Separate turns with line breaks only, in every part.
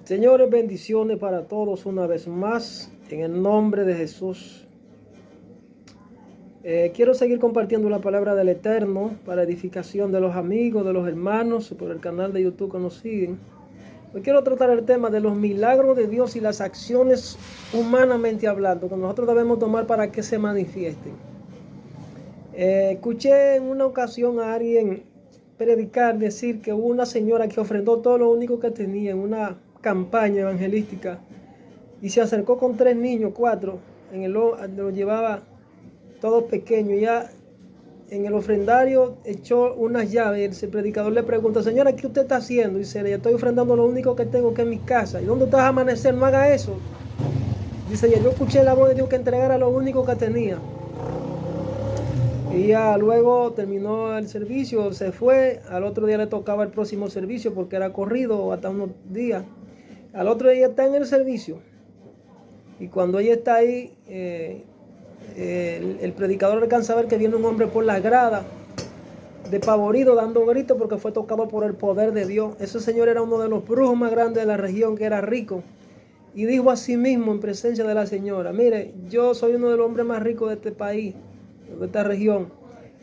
Señores, bendiciones para todos una vez más, en el nombre de Jesús. Quiero seguir compartiendo la palabra del Eterno para edificación de los amigos, de los hermanos, por el canal de YouTube que nos siguen. Hoy quiero tratar el tema de los milagros de Dios y las acciones humanamente hablando, que nosotros debemos tomar para que se manifiesten. Escuché en una ocasión a alguien predicar, decir que hubo una señora que ofrendó todo lo único que tenía en una campaña evangelística y se acercó con 3 niños, 4, lo llevaba todos pequeños. Ya en el ofrendario echó unas llaves. El predicador le pregunta: señora, ¿qué usted está haciendo? Dice: yo estoy ofrendando lo único que tengo, que es mi casa. ¿Y dónde estás a amanecer? No haga eso. Dice: yo escuché la voz de Dios que entregara lo único que tenía. Y ya luego terminó el servicio, se fue. Al otro día le tocaba el próximo servicio porque era corrido hasta unos días. Al otro día está en el servicio. Y cuando ella está ahí, el predicador alcanza a ver que viene un hombre por la grada, despavorido, dando gritos porque fue tocado por el poder de Dios. Ese señor era uno de los brujos más grandes de la región, que era rico. Y dijo a sí mismo en presencia de la señora: mire, yo soy uno de los hombres más ricos de este país, de esta región.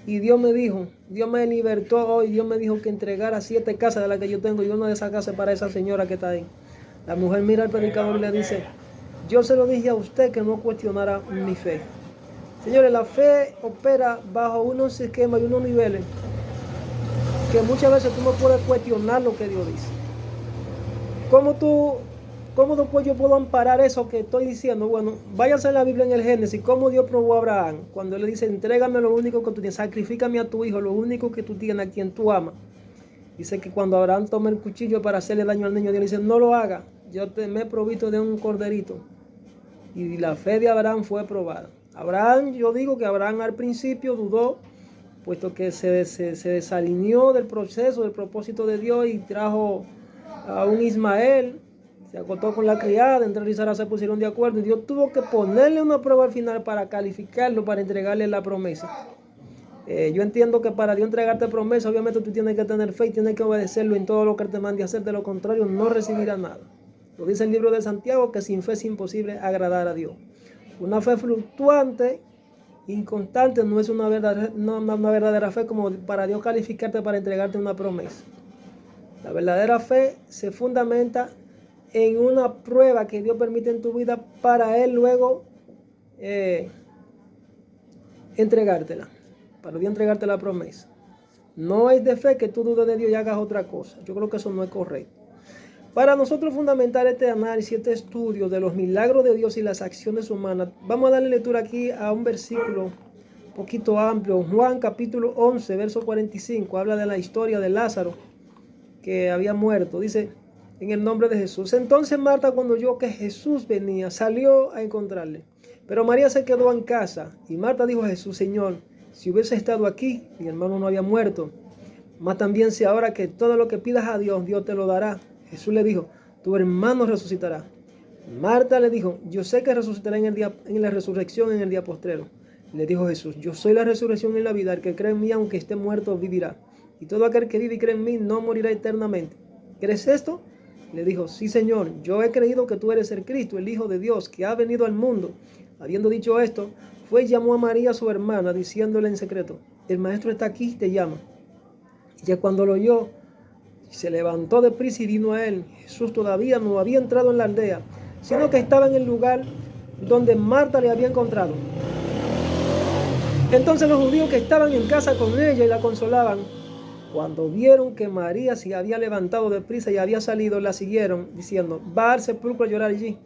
Y Dios me dijo, Dios me libertó hoy, Dios me dijo que entregara 7 casas de las que yo tengo, y una de esas casas para esa señora que está ahí. La mujer mira al predicador y le dice: yo se lo dije a usted que no cuestionara mi fe. Señores, la fe opera bajo unos esquemas y unos niveles que muchas veces tú no puedes cuestionar lo que Dios dice. ¿Cómo después yo puedo amparar eso que estoy diciendo? Bueno, váyanse a la Biblia en el Génesis, cómo Dios probó a Abraham, cuando le dice: entrégame lo único que tú tienes, sacrifícame a tu hijo, lo único que tú tienes, a quien tú amas. Dice que cuando Abraham toma el cuchillo para hacerle daño al niño, Dios le dice: no lo haga, me he provisto de un corderito. Y la fe de Abraham fue probada. Yo digo que Abraham al principio dudó, puesto que se desalineó del proceso, del propósito de Dios, y trajo a un Ismael. Se acostó con la criada, entre él y Sara se pusieron de acuerdo, y Dios tuvo que ponerle una prueba al final para calificarlo, para entregarle la promesa. Yo entiendo que para Dios entregarte promesa, obviamente tú tienes que tener fe y tienes que obedecerlo en todo lo que Él te mande a hacer. De lo contrario, no recibirás nada. Lo dice el libro de Santiago, que sin fe es imposible agradar a Dios. Una fe fluctuante, inconstante, no es una verdadera fe como para Dios calificarte para entregarte una promesa. La verdadera fe se fundamenta en una prueba que Dios permite en tu vida para Él luego entregártela. Para Dios entregarte la promesa. No es de fe que tú dudes de Dios y hagas otra cosa. Yo creo que eso no es correcto. Para nosotros fundamentar este análisis, este estudio de los milagros de Dios y las acciones humanas, vamos a darle lectura aquí a un versículo un poquito amplio. Juan capítulo 11, verso 45, habla de la historia de Lázaro, que había muerto. Dice: en el nombre de Jesús. Entonces Marta, cuando oyó que Jesús venía, salió a encontrarle. Pero María se quedó en casa. Y Marta dijo a Jesús: Señor, si hubiese estado aquí, mi hermano no había muerto. Mas también sé ahora que todo lo que pidas a Dios, Dios te lo dará. Jesús le dijo: tu hermano resucitará. Marta le dijo: yo sé que resucitará en la resurrección en el día postrero. Le dijo Jesús: yo soy la resurrección y la vida. El que cree en mí, aunque esté muerto, vivirá. Y todo aquel que vive y cree en mí no morirá eternamente. ¿Crees esto? Le dijo: sí, Señor, yo he creído que tú eres el Cristo, el Hijo de Dios, que ha venido al mundo. Habiendo dicho esto, fue y llamó a María, su hermana, diciéndole en secreto: el maestro está aquí y te llama. Y ya cuando lo oyó, se levantó deprisa y vino a él. Jesús todavía no había entrado en la aldea, sino que estaba en el lugar donde Marta le había encontrado. Entonces los judíos que estaban en casa con ella y la consolaban, cuando vieron que María se había levantado deprisa y había salido, la siguieron, diciendo: va al sepulcro a llorar allí.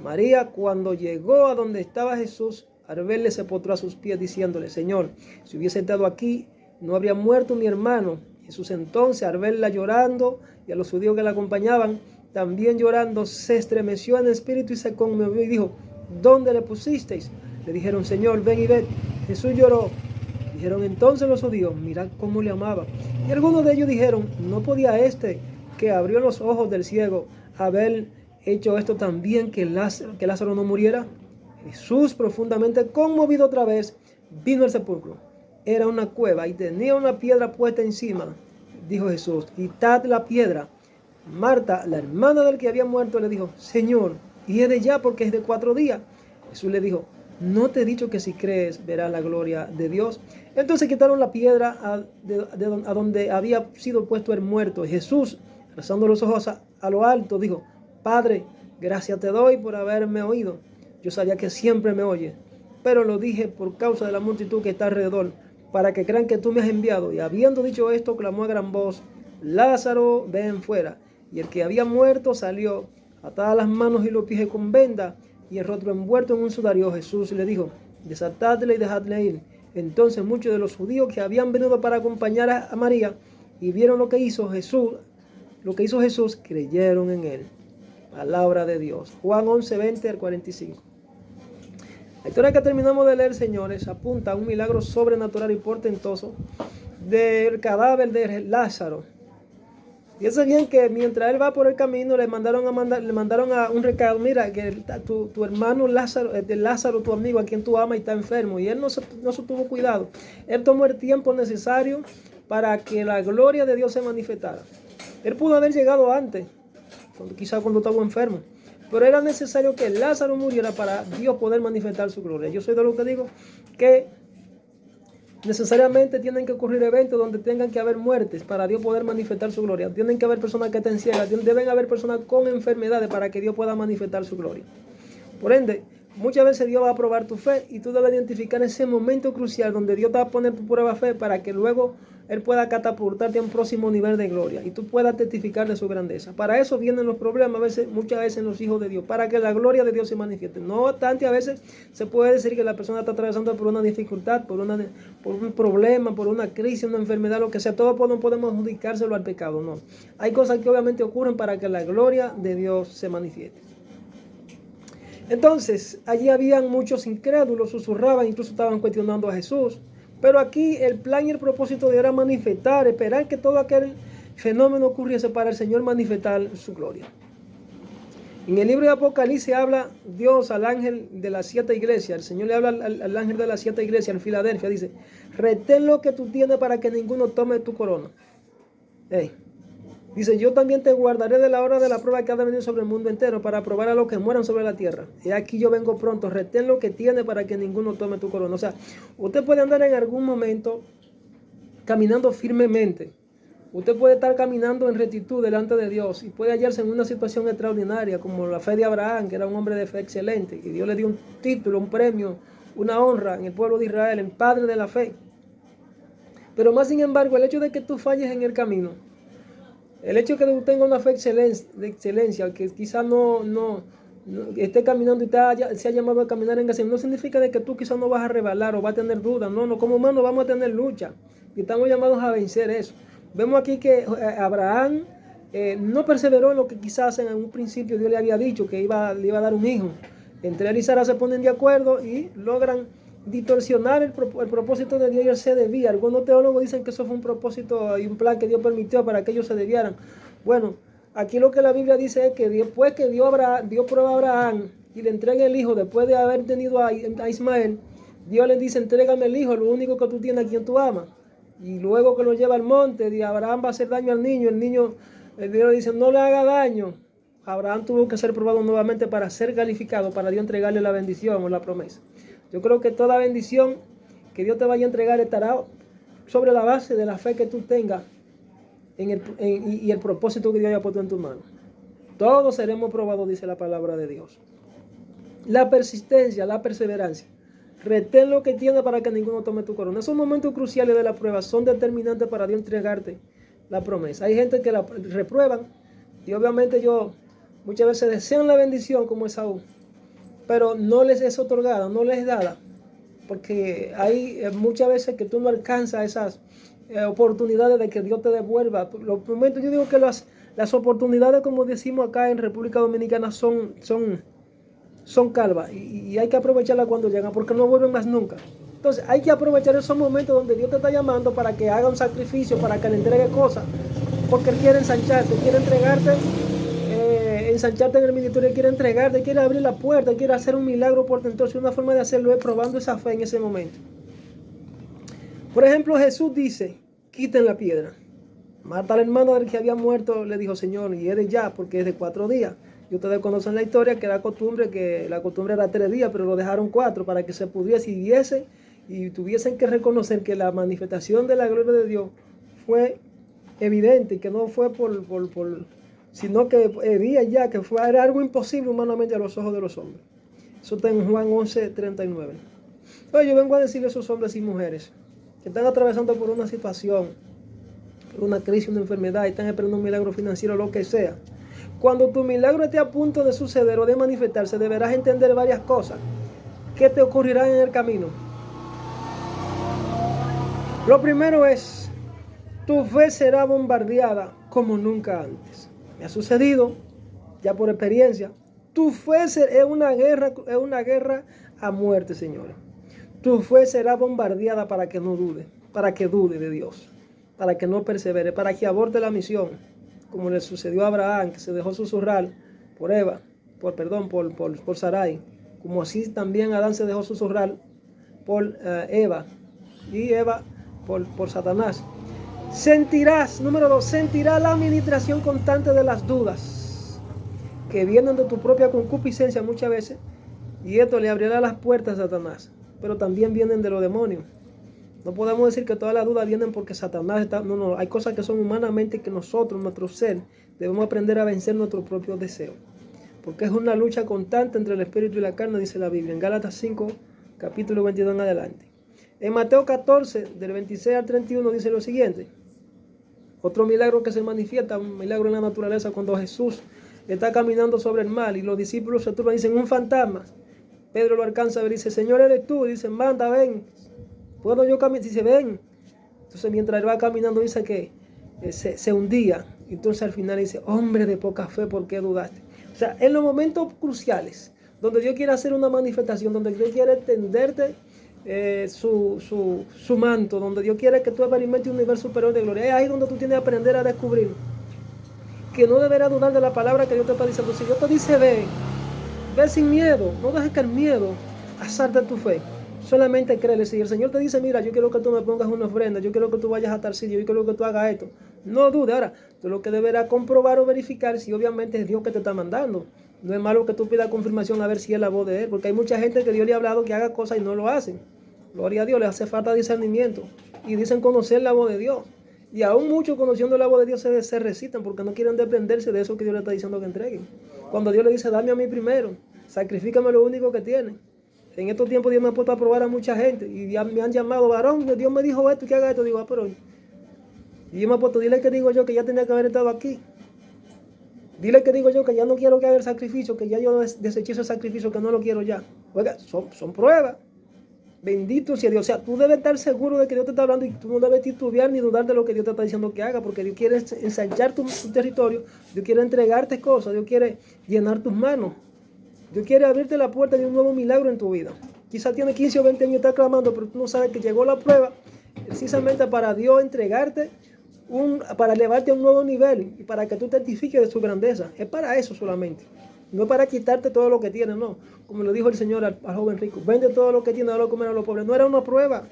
María, cuando llegó a donde estaba Jesús, al verle se postró a sus pies, diciéndole: Señor, si hubiese estado aquí, no habría muerto mi hermano. Jesús entonces, al verla llorando, y a los judíos que la acompañaban también llorando, se estremeció en espíritu y se conmovió y dijo: ¿dónde le pusisteis? Le dijeron: Señor, ven y ve. Jesús lloró. Dijeron entonces los judíos: mirad cómo le amaba. Y algunos de ellos dijeron: ¿no podía este, que abrió los ojos del ciego, haber hecho esto también, que Lázaro no muriera? Jesús, profundamente conmovido otra vez, vino al sepulcro. Era una cueva y tenía una piedra puesta encima. Dijo Jesús: quitad la piedra. Marta, la hermana del que había muerto, le dijo, Señor, y es de ya porque es de 4 días. Jesús le dijo, ¿no te he dicho que si crees verás la gloria de Dios? Entonces quitaron la piedra a donde había sido puesto el muerto. Y Jesús, alzando los ojos a lo alto, dijo, Padre, gracias te doy por haberme oído. Yo sabía que siempre me oyes, pero lo dije por causa de la multitud que está alrededor, para que crean que tú me has enviado. Y habiendo dicho esto, clamó a gran voz, Lázaro, ven fuera. Y el que había muerto salió, atadas las manos y los pies con venda, y el rostro envuelto en un sudario. Jesús le dijo, desatadle y dejadle ir. Entonces muchos de los judíos que habían venido para acompañar a María y vieron lo que hizo Jesús, creyeron en él. Palabra de Dios. Juan 11, 20 al 45. La historia que terminamos de leer, señores, apunta a un milagro sobrenatural y portentoso del cadáver de Lázaro. Piensa bien que mientras él va por el camino le mandaron a un recado, mira que tu hermano Lázaro, tu amigo a quien tú amas, está enfermo, y él no se tuvo cuidado. Él tomó el tiempo necesario para que la gloria de Dios se manifestara. Él pudo haber llegado antes, quizás cuando estaba enfermo, pero era necesario que Lázaro muriera para Dios poder manifestar su gloria. Yo soy de los que digo que necesariamente tienen que ocurrir eventos donde tengan que haber muertes para Dios poder manifestar su gloria. Tienen que haber personas que estén ciegas, deben haber personas con enfermedades para que Dios pueda manifestar su gloria. Por ende, muchas veces Dios va a probar tu fe y tú debes identificar ese momento crucial donde Dios te va a poner tu prueba fe para que luego Él pueda catapultarte a un próximo nivel de gloria y tú puedas testificar de su grandeza. Para eso vienen los problemas muchas veces en los hijos de Dios, para que la gloria de Dios se manifieste. No obstante, a veces se puede decir que la persona está atravesando por una dificultad, por un problema, por una crisis, una enfermedad, lo que sea. Todo no podemos adjudicárselo al pecado, no. Hay cosas que obviamente ocurren para que la gloria de Dios se manifieste. Entonces, allí habían muchos incrédulos, susurraban, incluso estaban cuestionando a Jesús. Pero aquí el plan y el propósito de era manifestar, esperar que todo aquel fenómeno ocurriese para el Señor manifestar su gloria. En el libro de Apocalipsis habla Dios al ángel de las 7 iglesias. El Señor le habla al ángel de las 7 iglesias, en Filadelfia. Dice, retén lo que tú tienes para que ninguno tome tu corona. Dice, yo también te guardaré de la hora de la prueba que ha de venir sobre el mundo entero para probar a los que mueran sobre la tierra. Y aquí yo vengo pronto, retén lo que tiene para que ninguno tome tu corona. O sea, usted puede andar en algún momento caminando firmemente. Usted puede estar caminando en rectitud delante de Dios y puede hallarse en una situación extraordinaria como la fe de Abraham, que era un hombre de fe excelente. Y Dios le dio un título, un premio, una honra en el pueblo de Israel, el padre de la fe. Pero más sin embargo, el hecho de que tú falles en el camino, el hecho de que tú tengas una fe de excelencia, que quizás no esté caminando y se ha llamado a caminar en gracia, no significa de que tú quizás no vas a rebalar o vas a tener dudas. No, como humanos vamos a tener lucha y estamos llamados a vencer eso. Vemos aquí que Abraham no perseveró en lo que quizás en un principio Dios le había dicho, que le iba a dar un hijo. Entre él y Sara se ponen de acuerdo y logran distorsionar el propósito de Dios y él se desvía. Algunos teólogos dicen que eso fue un propósito y un plan que Dios permitió para que ellos se desviaran. Bueno, aquí lo que la Biblia dice es que después que Dios prueba a Abraham y le entrega el hijo, después de haber tenido a Ismael, Dios le dice, entrégame el hijo, lo único que tú tienes a quien tú amas. Y luego que lo lleva al monte, Abraham va a hacer daño al niño, Dios le dice, no le haga daño. Abraham tuvo que ser probado nuevamente para ser calificado, para Dios entregarle la bendición o la promesa. Yo creo que toda bendición que Dios te vaya a entregar estará sobre la base de la fe que tú tengas y el propósito que Dios haya puesto en tus manos. Todos seremos probados, dice la palabra de Dios. La persistencia, la perseverancia. Retén lo que tienes para que ninguno tome tu corona. Esos momentos cruciales de la prueba son determinantes para Dios entregarte la promesa. Hay gente que la reprueban y obviamente muchas veces desean la bendición como Esaú, pero no les es otorgada, no les es dada, porque hay muchas veces que tú no alcanzas esas oportunidades de que Dios te devuelva. Los momentos, yo digo que las oportunidades, como decimos acá en República Dominicana, son calvas y hay que aprovecharlas cuando llegan, porque no vuelven más nunca. Entonces hay que aprovechar esos momentos donde Dios te está llamando para que haga un sacrificio, para que le entregue cosas, porque Él quiere ensancharte, quiere entregarte, ensancharte en el ministerio, Él quiere entregarte, quiere abrir la puerta, quiere hacer un milagro portentoso. Una forma de hacerlo es probando esa fe en ese momento. Por ejemplo, Jesús dice, quiten la piedra. Marta, la hermana del que había muerto, le dijo, Señor, y eres ya, porque es de 4 días. Y ustedes conocen la historia, que la costumbre era 3 días, pero lo dejaron 4 para que se pudiese y viese y tuviesen que reconocer que la manifestación de la gloria de Dios fue evidente, que no fue sino que veía ya que era algo imposible humanamente a los ojos de los hombres. Eso está en Juan 11:39. Oye, yo vengo a decirle a esos hombres y mujeres que están atravesando por una situación, por una crisis, una enfermedad, y están esperando un milagro financiero, lo que sea. Cuando tu milagro esté a punto de suceder o de manifestarse, deberás entender varias cosas que te ocurrirán en el camino. Lo primero es, tu fe será bombardeada como nunca antes. Me ha sucedido, ya por experiencia. Tu fe es una guerra a muerte, señores. Tu fe será bombardeada para que no dude, para que dude de Dios, para que no persevere, para que aborte la misión, como le sucedió a Abraham, que se dejó susurrar por por Sarai, como así también Adán se dejó susurrar por Eva, y Eva por Satanás. Número 2, sentirás la administración constante de las dudas que vienen de tu propia concupiscencia muchas veces, y esto le abrirá las puertas a Satanás, pero también vienen de los demonios. No podemos decir que todas las dudas vienen porque Satanás está... No, hay cosas que son humanamente que nosotros, nuestro ser, debemos aprender a vencer nuestros propios deseos. Porque es una lucha constante entre el espíritu y la carne, dice la Biblia, en Gálatas 5, capítulo 22 en adelante. En Mateo 14, del 26 al 31, dice lo siguiente. Otro milagro que se manifiesta, un milagro en la naturaleza, cuando Jesús está caminando sobre el mar y los discípulos se turban y dicen, un fantasma. Pedro lo alcanza a ver y dice, Señor, eres tú. Y dice, manda, ven. ¿Puedo yo caminar? Dice, ven. Entonces mientras él va caminando dice que se hundía. Entonces al final dice, hombre de poca fe, ¿por qué dudaste? O sea, en los momentos cruciales, donde Dios quiere hacer una manifestación, donde Dios quiere tenderte su manto, donde Dios quiere que tú experimentes un nivel superior de gloria. Es ahí donde tú tienes que aprender a descubrir que no deberás dudar de la palabra que Dios te está diciendo. Si Dios te dice ve sin miedo, no dejes que el miedo asalte tu fe. Solamente créele. Si el Señor te dice, mira, yo quiero que tú me pongas una ofrenda, yo quiero que tú vayas a tal sitio, yo quiero que tú hagas esto, no dudes. Ahora, tú lo que deberás comprobar o verificar si obviamente es Dios que te está mandando. No es malo que tú pidas confirmación a ver si es la voz de Él, porque hay mucha gente que Dios le ha hablado que haga cosas y no lo hacen. Gloria a Dios, le hace falta discernimiento y dicen conocer la voz de Dios. Y aún muchos conociendo la voz de Dios se resisten porque no quieren dependerse de eso que Dios le está diciendo que entreguen. Cuando Dios le dice, dame a mí primero, sacrifícame lo único que tienes. En estos tiempos Dios me ha puesto a probar a mucha gente y ya me han llamado, varón, Dios me dijo esto, que haga esto. Digo, pero... Y yo me he puesto, dile que digo yo que ya tenía que haber estado aquí. Dile que digo yo que ya no quiero que haga el sacrificio, que ya yo deseché ese sacrificio, que no lo quiero ya. Oiga, son pruebas. Bendito sea Dios. O sea, tú debes estar seguro de que Dios te está hablando y tú no debes titubear ni dudar de lo que Dios te está diciendo que haga, porque Dios quiere ensanchar tu territorio, Dios quiere entregarte cosas, Dios quiere llenar tus manos, Dios quiere abrirte la puerta de un nuevo milagro en tu vida. Quizás tiene 15 o 20 años y está clamando, pero tú no sabes que llegó la prueba precisamente para Dios entregarte, para elevarte a un nuevo nivel y para que tú testifiques de su grandeza. Es para eso solamente. No es para quitarte todo lo que tienes, no. Como lo dijo el Señor al joven rico, vende todo lo que tiene, dalo a comer a los pobres. No era una prueba.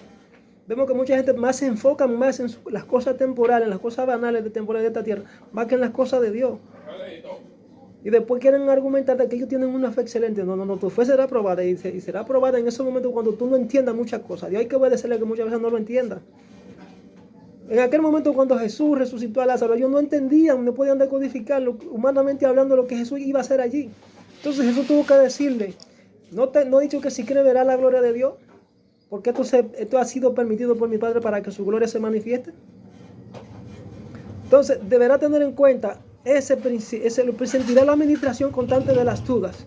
Vemos que mucha gente más se enfoca más en las cosas temporales, en las cosas banales de temporales de esta tierra, más que en las cosas de Dios. Y después quieren argumentar de que ellos tienen una fe excelente. No, tu fe será probada y será probada en ese momento cuando tú no entiendas muchas cosas. Dios hay que obedecerle que muchas veces no lo entiendas. En aquel momento cuando Jesús resucitó a Lázaro, ellos no entendían, no podían decodificar humanamente hablando lo que Jesús iba a hacer allí. Entonces Jesús tuvo que decirle, no he dicho que si quiere verá la gloria de Dios, porque esto ha sido permitido por mi Padre para que su gloria se manifieste. Entonces deberá tener en cuenta sentirá la administración constante de las dudas.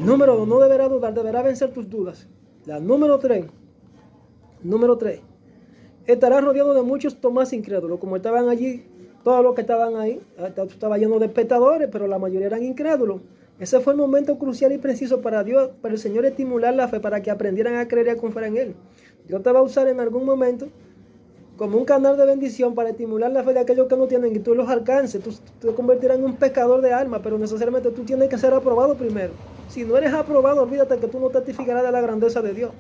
Número 2, no deberá dudar, deberá vencer tus dudas. La número 3, estará rodeado de muchos Tomás incrédulos, como estaban allí, todos los que estaban ahí, estaba lleno de espectadores, pero la mayoría eran incrédulos. Ese fue el momento crucial y preciso para Dios, para el Señor estimular la fe, para que aprendieran a creer y a confiar en Él. Dios te va a usar en algún momento como un canal de bendición para estimular la fe de aquellos que no tienen y tú los alcances. Tú te convertirás en un pescador de almas, pero necesariamente tú tienes que ser aprobado primero. Si no eres aprobado, olvídate que tú no testificarás de la grandeza de Dios.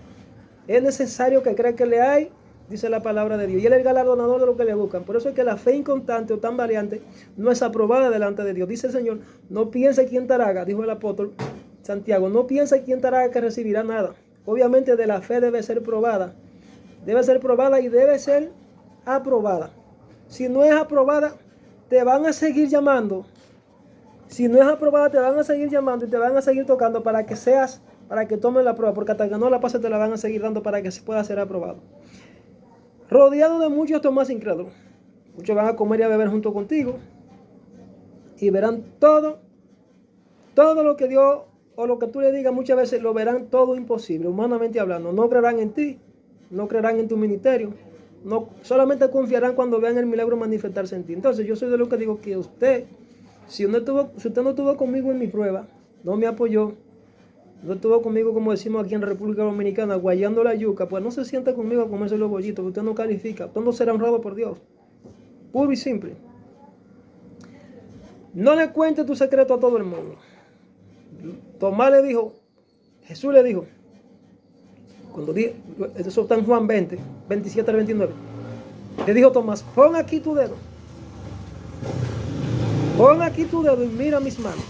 Es necesario que creas que le hay dice la palabra de Dios. Y Él es el galardonador de los que le buscan. Por eso es que la fe inconstante o tan variante no es aprobada delante de Dios. Dice el Señor, no piense quien te haga, dijo el apóstol Santiago, no piense quien te haga que recibirá nada. Obviamente de la fe debe ser probada y debe ser aprobada. Si no es aprobada, te van a seguir llamando. Si no es aprobada, te van a seguir llamando y te van a seguir tocando para que tomen la prueba, porque hasta que no la pases te la van a seguir dando para que se pueda ser aprobado. Rodeado de muchos Tomás incrédulos. Muchos van a comer y a beber junto contigo y verán todo lo que Dios o lo que tú le digas, muchas veces lo verán todo imposible, humanamente hablando. No creerán en ti, no creerán en tu ministerio, no, solamente confiarán cuando vean el milagro manifestarse en ti. Entonces yo soy de los que digo que usted, si usted no estuvo conmigo en mi prueba, no me apoyó, no estuvo conmigo, como decimos aquí en República Dominicana, guayando la yuca, pues no se sienta conmigo a comerse los bollitos, usted no califica, usted no será honrado por Dios. Puro y simple. No le cuente tu secreto a todo el mundo. Tomás le dijo, Jesús le dijo, eso está en Juan 20, 27 al 29. Le dijo Tomás, pon aquí tu dedo y mira mis manos.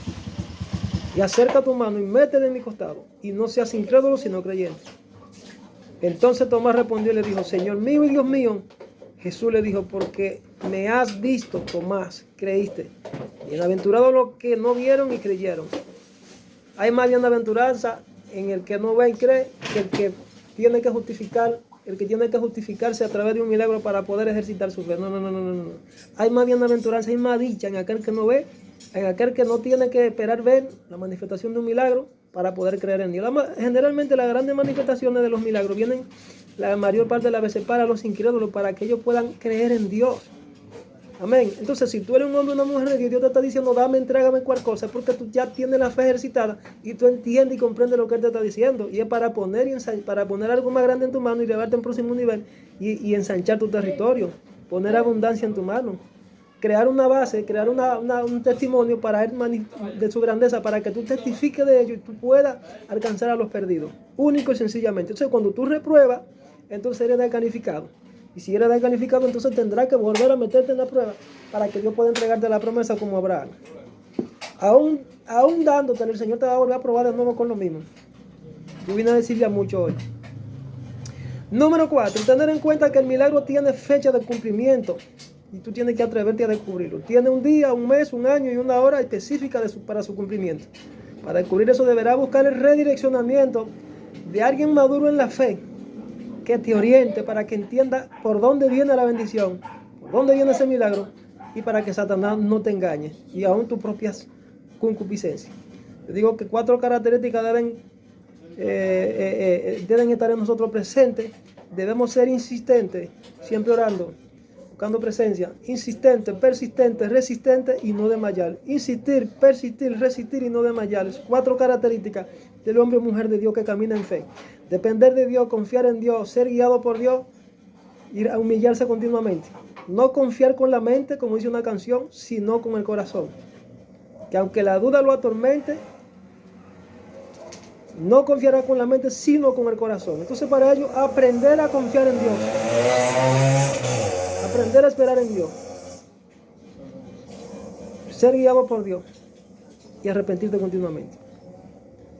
Y acerca tu mano y métela en mi costado. Y no seas incrédulo sino creyente. Entonces Tomás respondió y le dijo, Señor mío y Dios mío. Jesús le dijo, porque me has visto, Tomás, creíste. Bienaventurados los que no vieron y creyeron. Hay más bienaventuranza en el que no ve y cree que el que tiene que justificarse a través de un milagro para poder ejercitar su fe. No. Hay más bienaventuranza, hay más dicha en aquel que no ve, en aquel que no tiene que esperar ver la manifestación de un milagro para poder creer en Dios. Generalmente las grandes manifestaciones de los milagros vienen la mayor parte de las veces para los incrédulos, para que ellos puedan creer en Dios. Amén. Entonces, si tú eres un hombre o una mujer de Dios te está diciendo, dame, entrégame cualquier cosa, es porque tú ya tienes la fe ejercitada y tú entiendes y comprendes lo que Él te está diciendo. Y es para poner algo más grande en tu mano y llevarte a un próximo nivel y ensanchar tu territorio, poner abundancia en tu mano, crear una base, crear un testimonio para Él de su grandeza, para que tú testifiques de ello y tú puedas alcanzar a los perdidos. Único y sencillamente. Entonces, cuando tú repruebas, entonces eres descalificado. Y si eres descalificado, entonces tendrás que volver a meterte en la prueba para que Dios pueda entregarte la promesa como Abraham. Aún dándote, el Señor te va a volver a probar de nuevo con lo mismo. Yo vine a decirle a muchos hoy. Número 4. Tener en cuenta que el milagro tiene fecha de cumplimiento. Y tú tienes que atreverte a descubrirlo. Tiene un día, un mes, un año y una hora específica para su cumplimiento. Para descubrir eso deberá buscar el redireccionamiento de alguien maduro en la fe, que te oriente para que entienda por dónde viene la bendición, por dónde viene ese milagro, y para que Satanás no te engañe, y aún tus propias concupiscencias. Te digo que 4 características deben estar en nosotros presentes. Debemos ser insistentes, siempre orando, buscando presencia, insistente, persistente, resistente y no desmayar. Insistir, persistir, resistir y no desmayar. 4 características del hombre o mujer de Dios que camina en fe. Depender de Dios, confiar en Dios, ser guiado por Dios, ir a humillarse continuamente. No confiar con la mente, como dice una canción, sino con el corazón. Que aunque la duda lo atormente, no confiará con la mente, sino con el corazón. Entonces, para ello, aprender a confiar en Dios. Aprender a esperar en Dios. Ser guiado por Dios. Y arrepentirte continuamente.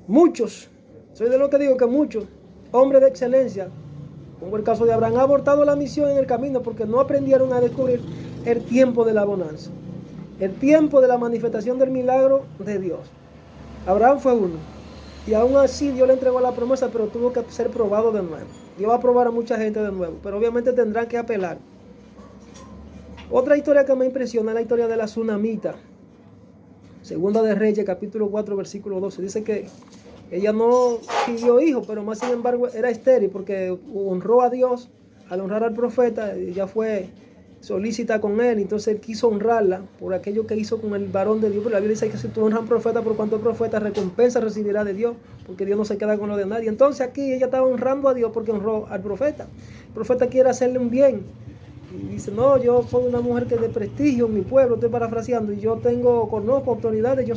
Muchos, soy de lo que digo que muchos hombres de excelencia, como el caso de Abraham, han abortado la misión en el camino porque no aprendieron a descubrir el tiempo de la bonanza. El tiempo de la manifestación del milagro de Dios. Abraham fue uno. Y aún así Dios le entregó la promesa, pero tuvo que ser probado de nuevo. Dios va a probar a mucha gente de nuevo, pero obviamente tendrán que apelar. Otra historia que me impresiona es la historia de la tsunamita. Segunda de Reyes, capítulo 4, versículo 12. Dice que ella no pidió hijo, pero más sin embargo era estéril porque honró a Dios. Al honrar al profeta, ella fue solícita con él, entonces él quiso honrarla por aquello que hizo con el varón de Dios. Pero la Biblia dice que si tú honras a un profeta, por cuanto el profeta recompensa recibirá de Dios, porque Dios no se queda con lo de nadie. Entonces aquí ella estaba honrando a Dios porque honró al profeta. El profeta quiere hacerle un bien. Y dice, no, yo soy una mujer que de prestigio en mi pueblo, estoy parafraseando, y yo conozco autoridades,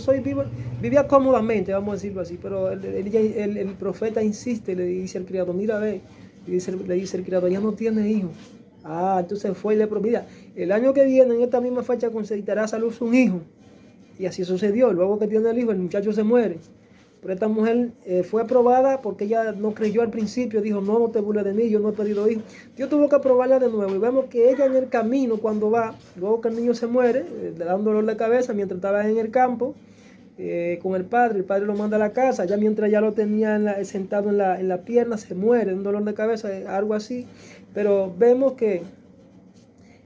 vivía cómodamente, vamos a decirlo así, pero el profeta insiste, le dice al criado, mira, ve, Y le dice el criado, ella no tiene hijos. Ah, entonces fue y le prometió, el año que viene, en esta misma fecha, concederás a luz un hijo. Y así sucedió. Luego que tiene el hijo, el muchacho se muere. Pero esta mujer fue aprobada porque ella no creyó al principio. Dijo, no te burles de mí, yo no he pedido hijo. Dios tuvo que aprobarla de nuevo. Y vemos que ella en el camino, cuando va, luego que el niño se muere, le da un dolor de cabeza mientras estaba en el campo con el padre lo manda a la casa. Ya mientras ya lo tenía sentado en la pierna, se muere, un dolor de cabeza, algo así. Pero vemos que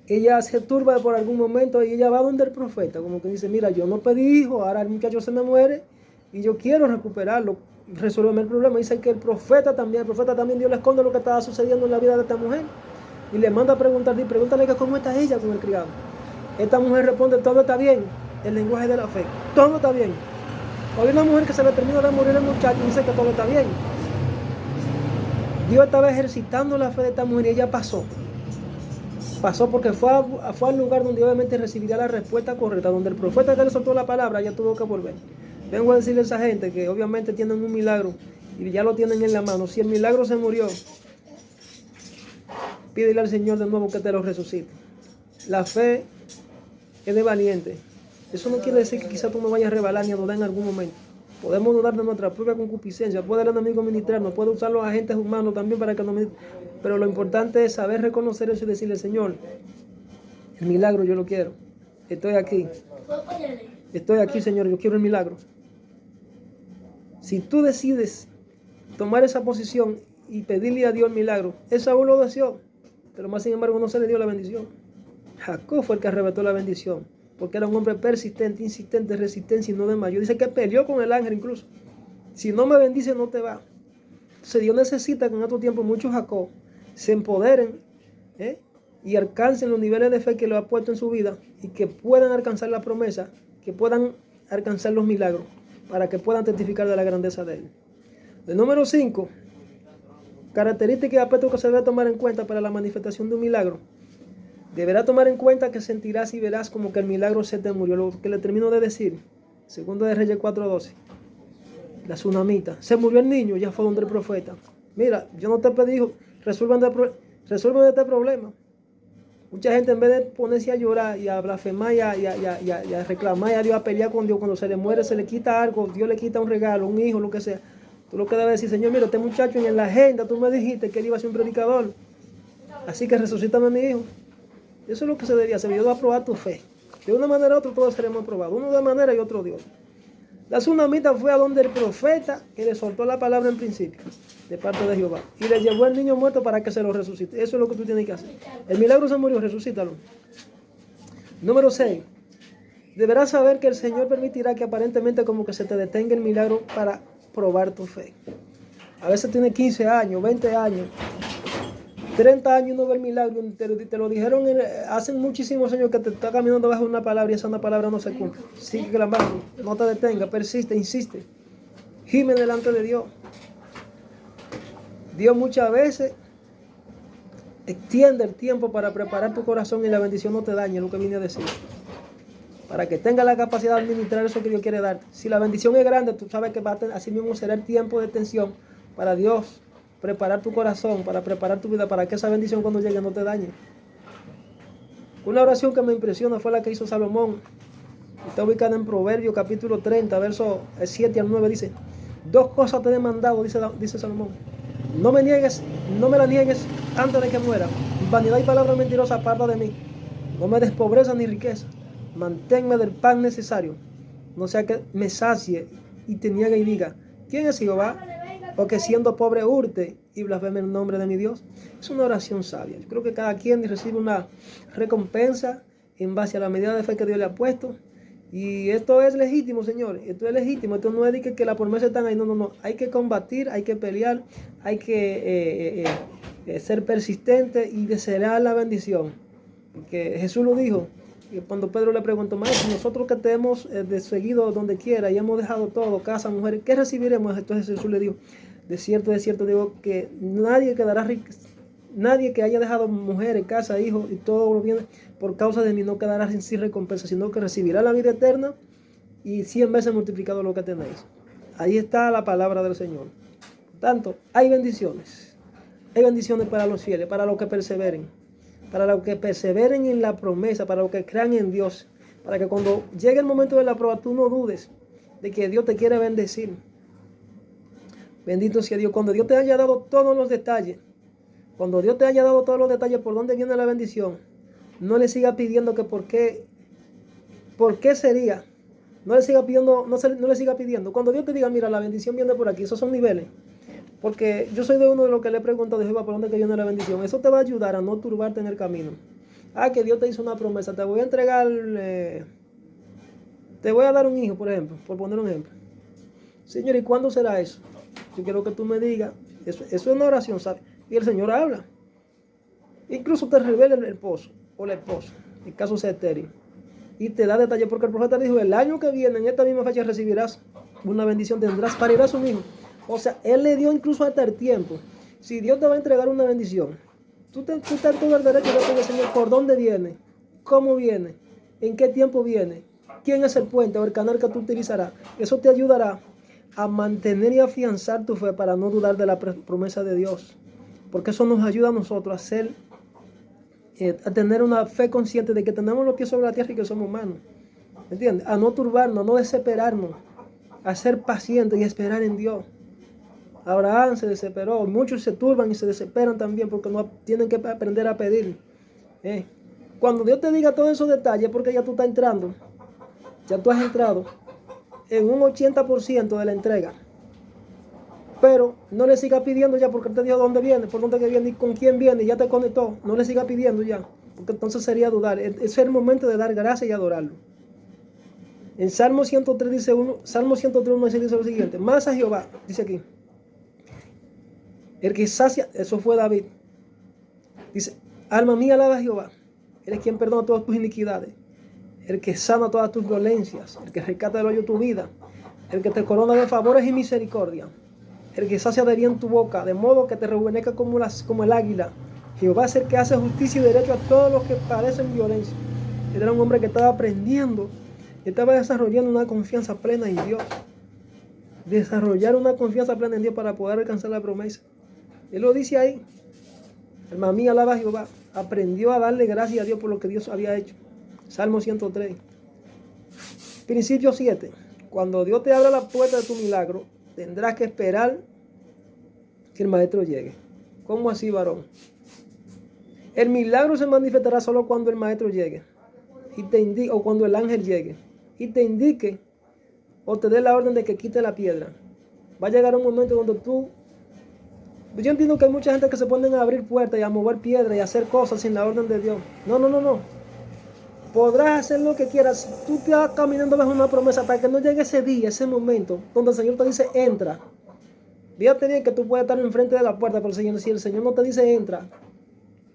ella se turba por algún momento y ella va donde el profeta, como que dice, mira, yo no pedí hijo, ahora el muchacho se me muere y yo quiero recuperarlo, resolverme el problema. Dice que el profeta también Dios le esconde lo que estaba sucediendo en la vida de esta mujer y le manda a pregúntale que cómo está ella con el criado. Esta mujer responde, todo está bien, el lenguaje de la fe, todo está bien. Hoy una mujer que se le termina de morir el muchacho y dice que todo está bien. Dios estaba ejercitando la fe de esta mujer y ella pasó porque fue al lugar donde obviamente recibiría la respuesta correcta, donde el profeta que le soltó la palabra ya tuvo que volver. Vengo a decirle a esa gente que obviamente tienen un milagro y ya lo tienen en la mano. Si el milagro se murió, pídele al Señor de nuevo que te lo resucite. La fe es de valiente. Eso no quiere decir que quizás tú no vayas a rebalar ni a dudar en algún momento. Podemos dudar de nuestra propia concupiscencia. Puede el enemigo ministrarnos, puede usar los agentes humanos también para que nos ministren. Pero lo importante es saber reconocer eso y decirle, Señor, el milagro yo lo quiero. Estoy aquí, Señor, yo quiero el milagro. Si tú decides tomar esa posición y pedirle a Dios el milagro, Esaú lo deseó, pero más sin embargo no se le dio la bendición. Jacob fue el que arrebató la bendición, porque era un hombre persistente, insistente, resistencia y no de mayor. Dice que peleó con el ángel incluso. Si no me bendice, no te va. Entonces Dios necesita que en otro tiempo muchos Jacob se empoderen y alcancen los niveles de fe que lo ha puesto en su vida y que puedan alcanzar la promesa, que puedan alcanzar los milagros, para que puedan testificar de la grandeza de Él. El número 5, características y aspectos que se debe tomar en cuenta para la manifestación de un milagro. Deberá tomar en cuenta que sentirás y verás como que el milagro se te murió. Lo que le termino de decir, segundo de Reyes 4:12, la tsunamita. Se murió el niño, ya fue donde el profeta. Mira, yo no te pedí, resuelvan este problema. Mucha gente en vez de ponerse a llorar y a blasfemar y a reclamar a Dios, a pelear con Dios, cuando se le muere, se le quita algo, Dios le quita un regalo, un hijo, lo que sea. Tú lo que debes decir, Señor, mira, este muchacho en la agenda, tú me dijiste que él iba a ser un predicador. Así que resucítame a mi hijo. Eso es lo que se debería hacer. Dios va a probar tu fe. De una manera u otra todos seremos aprobados. Uno de manera y otro Dios. La tsunamita fue a donde el profeta que le soltó la palabra en principio, de parte de Jehová. Y le llevó el niño muerto para que se lo resucite. Eso es lo que tú tienes que hacer. El milagro se murió, resucítalo. Número 6. Deberás saber que el Señor permitirá que aparentemente como que se te detenga el milagro para probar tu fe. A veces tiene 15 años, 20 años. 30 años y no ve el milagro, te lo dijeron hace muchísimos años que te está caminando bajo una palabra y esa una palabra no se cumple. Sigue clamando, no te detenga, persiste, insiste. Gime delante de Dios. Dios muchas veces extiende el tiempo para preparar tu corazón y la bendición no te dañe, lo que vine a decir. Para que tenga la capacidad de administrar eso que Dios quiere darte. Si la bendición es grande, tú sabes que así mismo será el tiempo de tensión para Dios. Preparar tu corazón, para preparar tu vida, para que esa bendición cuando llegue no te dañe. Una oración que me impresiona fue la que hizo Salomón. Está ubicada en Proverbios capítulo 30, versos 7 al 9. Dice, 2 cosas te he demandado, dice Salomón. No me la niegues antes de que muera. Vanidad y palabra mentirosa aparta de mí. No me des pobreza ni riqueza. Manténme del pan necesario. No sea que me sacie y te niegue y diga, ¿quién es Jehová? O que siendo pobre hurte y blasfeme el nombre de mi Dios. Es una oración sabia. Yo creo que cada quien recibe una recompensa en base a la medida de fe que Dios le ha puesto. Y esto es legítimo, señores. Esto es legítimo. Esto no es que la promesa está ahí. No. Hay que combatir, hay que pelear, hay que ser persistente y desear la bendición. Porque Jesús lo dijo. Y cuando Pedro le preguntó, maestro, nosotros que te hemos seguido donde quiera y hemos dejado todo, casa, mujeres, ¿qué recibiremos? Entonces Jesús le dijo, de cierto digo que nadie quedará rico, nadie que haya dejado mujeres, casa, hijos y todo lo bienes por causa de mí no quedará sin recompensa, sino que recibirá la vida eterna y 100 veces multiplicado lo que tenéis. Ahí está la palabra del Señor. Por tanto, hay bendiciones. hay bendiciones para los fieles, para los que perseveren. Para los que perseveren en la promesa, para los que crean en Dios. Para que cuando llegue el momento de la prueba, tú no dudes de que Dios te quiere bendecir. Bendito sea Dios. Cuando Dios te haya dado todos los detalles, cuando Dios te haya dado todos los detalles por dónde viene la bendición, no le sigas pidiendo que por qué sería. No le siga pidiendo, no le siga pidiendo. Cuando Dios te diga, mira, la bendición viene por aquí, esos son niveles. Porque yo soy de uno de los que le pregunto a Jehová por dónde que viene la bendición. Eso te va a ayudar a no turbarte en el camino. Que Dios te hizo una promesa, te voy a entregar, te voy a dar un hijo, por ejemplo, por poner un ejemplo. Señor, ¿y cuándo será eso? Yo quiero que tú me digas, eso es una oración, ¿sabes? Y el Señor habla. Incluso te revela el esposo o la esposa, en caso sea estéril. Y te da detalles, porque el profeta dijo, el año que viene, en esta misma fecha, recibirás una bendición, parirás un hijo. O sea, Él le dio incluso hasta el tiempo. Si Dios te va a entregar una bendición, tú estás todo el derecho de decirle, Señor, por dónde viene, cómo viene, en qué tiempo viene, quién es el puente o el canal que tú utilizarás. Eso te ayudará a mantener y afianzar tu fe para no dudar de la promesa de Dios. Porque eso nos ayuda a nosotros a tener una fe consciente de que tenemos los pies sobre la tierra y que somos humanos. ¿Entiendes? A no turbarnos, a no desesperarnos, a ser pacientes y esperar en Dios. Abraham se desesperó, muchos se turban y se desesperan también porque no tienen que aprender a pedir. Cuando Dios te diga todos esos detalles, porque ya tú estás entrando, ya tú has entrado en un 80% de la entrega. Pero no le sigas pidiendo ya porque Él te dijo dónde viene, por dónde viene y con quién viene, y ya te conectó. No le sigas pidiendo ya, porque entonces sería dudar. Es el momento de dar gracias y adorarlo. En Salmo 103 dice Salmo 103 dice lo siguiente: más a Jehová, dice aquí, el que sacia, eso fue David. Dice, alma mía, alaba a Jehová. Él es quien perdona todas tus iniquidades, el que sana todas tus dolencias, el que rescata del hoyo tu vida, el que te corona de favores y misericordia, el que sacia de bien tu boca, de modo que te rejuvenezca como el águila. Jehová es el que hace justicia y derecho a todos los que padecen violencia. Él era un hombre que estaba aprendiendo, estaba desarrollando una confianza plena en Dios. Desarrollar una confianza plena en Dios para poder alcanzar la promesa. Él lo dice ahí. Alma mía, alaba a Jehová. Aprendió a darle gracias a Dios por lo que Dios había hecho. Salmo 103. Principio 7. Cuando Dios te abra la puerta de tu milagro, tendrás que esperar que el maestro llegue. ¿Cómo así, varón? El milagro se manifestará solo cuando el maestro llegue y te indique, o cuando el ángel llegue y te indique o te dé la orden de que quite la piedra. Va a llegar un momento donde yo entiendo que hay mucha gente que se ponen a abrir puertas y a mover piedras y a hacer cosas sin la orden de Dios. No. Podrás hacer lo que quieras. Tú te vas caminando bajo una promesa para que no llegue ese día, ese momento, donde el Señor te dice, entra. Fíjate bien que tú puedes estar enfrente de la puerta, pero si el Señor no te dice, entra,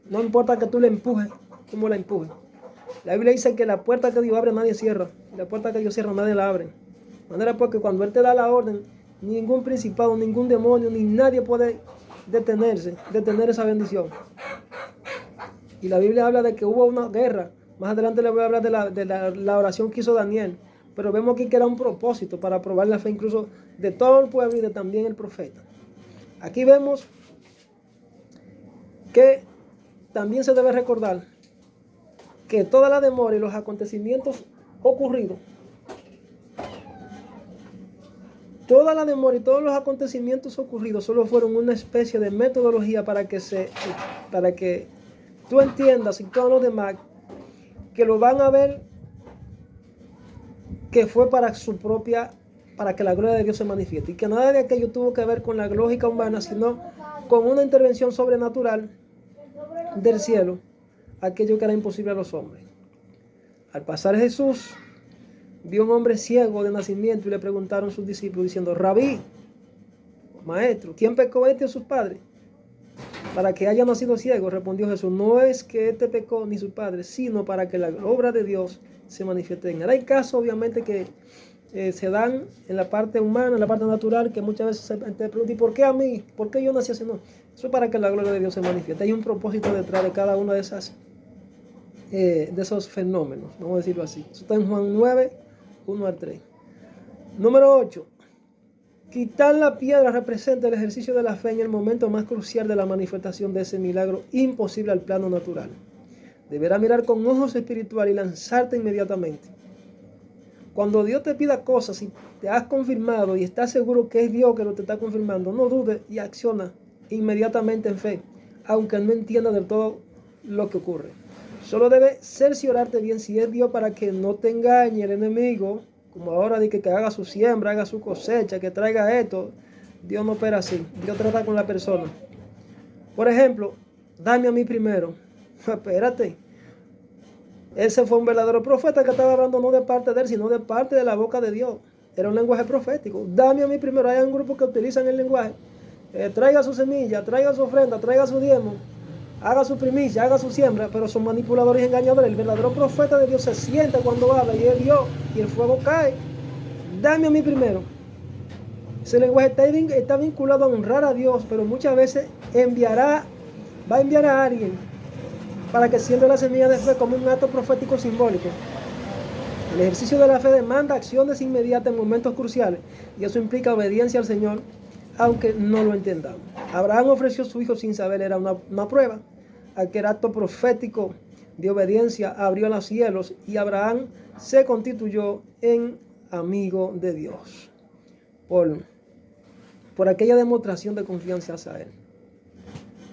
no importa que tú le empujes, como la empujes. La Biblia dice que la puerta que Dios abre, nadie cierra. Y la puerta que Dios cierra, nadie la abre. De manera pues que cuando Él te da la orden, ningún principado, ningún demonio, ni nadie puede detener esa bendición. Y la Biblia habla de que hubo una guerra. Más adelante le voy a hablar de la oración que hizo Daniel. Pero vemos aquí que era un propósito para probar la fe incluso de todo el pueblo y de también el profeta. Aquí vemos que también se debe recordar que toda la demora y los acontecimientos ocurridos, toda la demora y todos los acontecimientos ocurridos solo fueron una especie de metodología para que tú entiendas y todos los demás que lo van a ver que fue para que la gloria de Dios se manifieste, y que nada de aquello tuvo que ver con la lógica humana, sino con una intervención sobrenatural del cielo, aquello que era imposible a los hombres. Al pasar Jesús, vio un hombre ciego de nacimiento y le preguntaron sus discípulos diciendo, Rabí, maestro, ¿quién pecó o sus padres para que haya nacido ciego? Respondió Jesús, no es que pecó ni sus padres, sino para que la obra de Dios se manifieste en él. Hay casos obviamente que se dan en la parte humana, en la parte natural, que muchas veces se preguntan, ¿y por qué a mí? ¿Por qué yo nací así? No, eso es para que la gloria de Dios se manifieste. Hay un propósito detrás de cada una de esos fenómenos, vamos a decirlo así. Eso está en Juan 9, 1 al 3. Número 8. Quitar la piedra representa el ejercicio de la fe en el momento más crucial de la manifestación de ese milagro imposible al plano natural. Deberás mirar con ojos espirituales y lanzarte inmediatamente. Cuando Dios te pida cosas y te has confirmado y estás seguro que es Dios que lo te está confirmando, no dudes y acciona inmediatamente en fe, aunque no entiendas del todo lo que ocurre. Solo debes cerciorarte bien si es Dios para que no te engañe el enemigo, como ahora de que haga su siembra, haga su cosecha, que traiga esto. Dios no opera así. Dios trata con la persona. Por ejemplo, dame a mí primero. Espérate. Ese fue un verdadero profeta que estaba hablando no de parte de él, sino de parte de la boca de Dios. Era un lenguaje profético. Dame a mí primero. Hay un grupo que utilizan el lenguaje. Traiga su semilla, traiga su ofrenda, traiga su diezmo, haga su primicia, haga su siembra, pero son manipuladores y engañadores. El verdadero profeta de Dios se sienta cuando habla y es Dios y el fuego cae. Dame a mí primero. Ese lenguaje está vinculado a honrar a Dios, pero muchas veces va a enviar a alguien para que siembre la semilla de fe como un acto profético simbólico. El ejercicio de la fe demanda acciones inmediatas en momentos cruciales y eso implica obediencia al Señor, aunque no lo entendamos. Abraham ofreció a su hijo sin saber, era una prueba. Aquel acto profético de obediencia abrió los cielos y Abraham se constituyó en amigo de Dios por aquella demostración de confianza hacia él.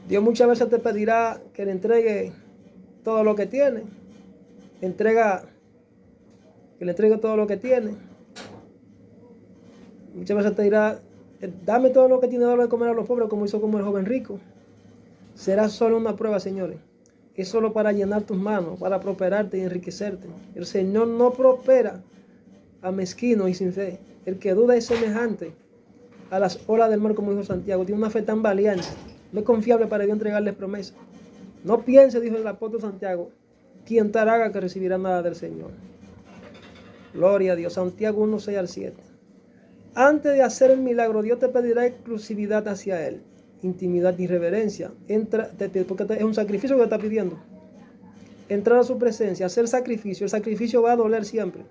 Dios muchas veces te pedirá que le entregue todo lo que tiene. Que le entregue todo lo que tiene. Muchas veces te dirá, dame todo lo que tiene, dale de comer a los pobres, como hizo como el joven rico. Será solo una prueba, señores. Es solo para llenar tus manos, para prosperarte y enriquecerte. El Señor no prospera a mezquinos y sin fe. El que duda es semejante a las olas del mar, como dijo Santiago. Tiene una fe tan valiente. No es confiable para Dios entregarles promesas. No piense, dijo el apóstol Santiago, quien tal haga que recibirá nada del Señor. Gloria a Dios. Santiago 1, 6 al 7. Antes de hacer el milagro, Dios te pedirá exclusividad hacia Él, intimidad y reverencia. Porque es un sacrificio que te está pidiendo. Entrar a su presencia, hacer sacrificio. El sacrificio va a doler siempre.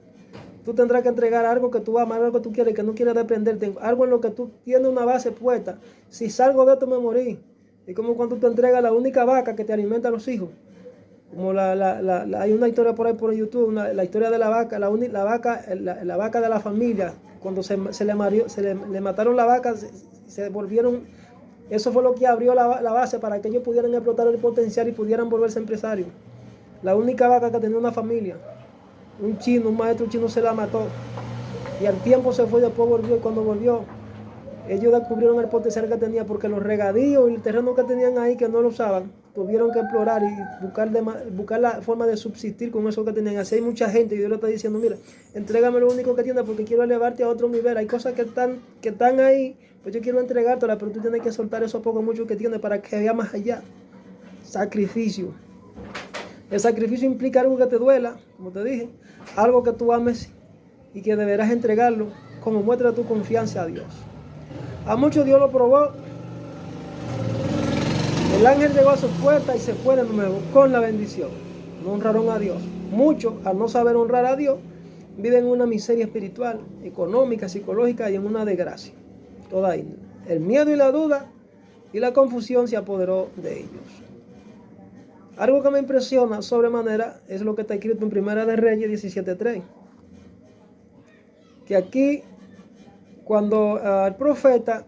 Tú tendrás que entregar algo que tú amas, algo que tú quieres, que no quieres dependerte, algo en lo que tú tienes una base puesta. Si salgo de esto me morí. Es como cuando tú entregas la única vaca que te alimenta a los hijos. Como hay una historia por ahí por YouTube, la historia de la vaca, la vaca de la familia. Cuando se le mataron la vaca, se volvieron. Eso fue lo que abrió la base para que ellos pudieran explotar el potencial y pudieran volverse empresarios. La única vaca que tenía una familia. Un maestro chino se la mató. Y al tiempo se fue, después volvió. Y cuando volvió, ellos descubrieron el potencial que tenía, porque los regadíos y el terreno que tenían ahí que no lo usaban, tuvieron que explorar y buscar la forma de subsistir con eso que tenían. Así hay mucha gente y Dios le está diciendo, mira, entrégame lo único que tienes porque quiero elevarte a otro nivel. Hay cosas que están ahí, pues yo quiero entregártelas, pero tú tienes que soltar eso poco mucho que tienes para que vaya más allá. Sacrificio. El sacrificio implica algo que te duela, como te dije, algo que tú ames y que deberás entregarlo como muestra de tu confianza a Dios. A muchos Dios lo probó. El ángel llegó a su puerta y se fue de nuevo con la bendición. No honraron a Dios. Muchos, al no saber honrar a Dios, viven en una miseria espiritual, económica, psicológica y en una desgracia. Toda índole. El miedo y la duda y la confusión se apoderó de ellos. Algo que me impresiona sobremanera es lo que está escrito en Primera de Reyes 17:3. Que aquí, cuando al profeta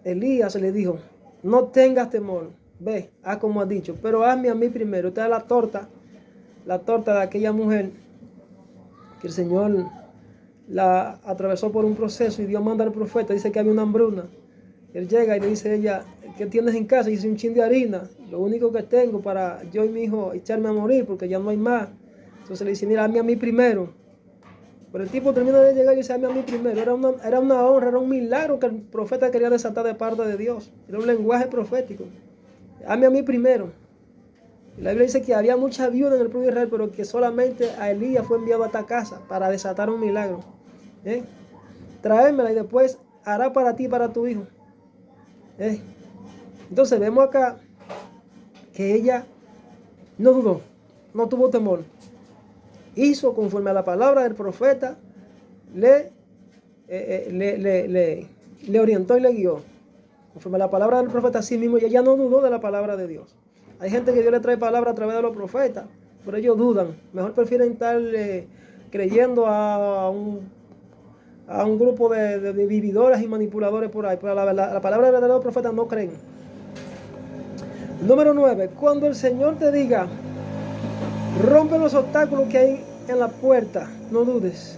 Elías le dijo, no tengas temor, ve, haz como has dicho, pero hazme a mí primero. Esta es la torta de aquella mujer que el Señor la atravesó por un proceso y Dios manda al profeta, dice que había una hambruna. Él llega y le dice a ella, ¿qué tienes en casa? Y dice, un chin de harina, lo único que tengo para yo y mi hijo echarme a morir porque ya no hay más. Entonces le dice, mira, hazme a mí primero. Pero el tipo termina de llegar y dice, hazme a mí primero. Era una honra, era un milagro que el profeta quería desatar de parte de Dios. Era un lenguaje profético. Hazme a mí primero. Y la Biblia dice que había mucha viuda en el pueblo de Israel, pero que solamente a Elías fue enviado a esta casa para desatar un milagro. Tráemela y después hará para ti y para tu hijo. Entonces vemos acá que ella no dudó, no tuvo temor. Hizo conforme a la palabra del profeta, le le orientó y le guió. Conforme a la palabra del profeta, así mismo, y ella no dudó de la palabra de Dios. Hay gente que Dios le trae palabra a través de los profetas, pero ellos dudan. Mejor prefieren estar creyendo a un grupo de vividores y manipuladores por ahí. Pero la palabra de los profetas no creen. Número 9. Cuando el Señor te diga, rompe los obstáculos que hay en la puerta, no dudes,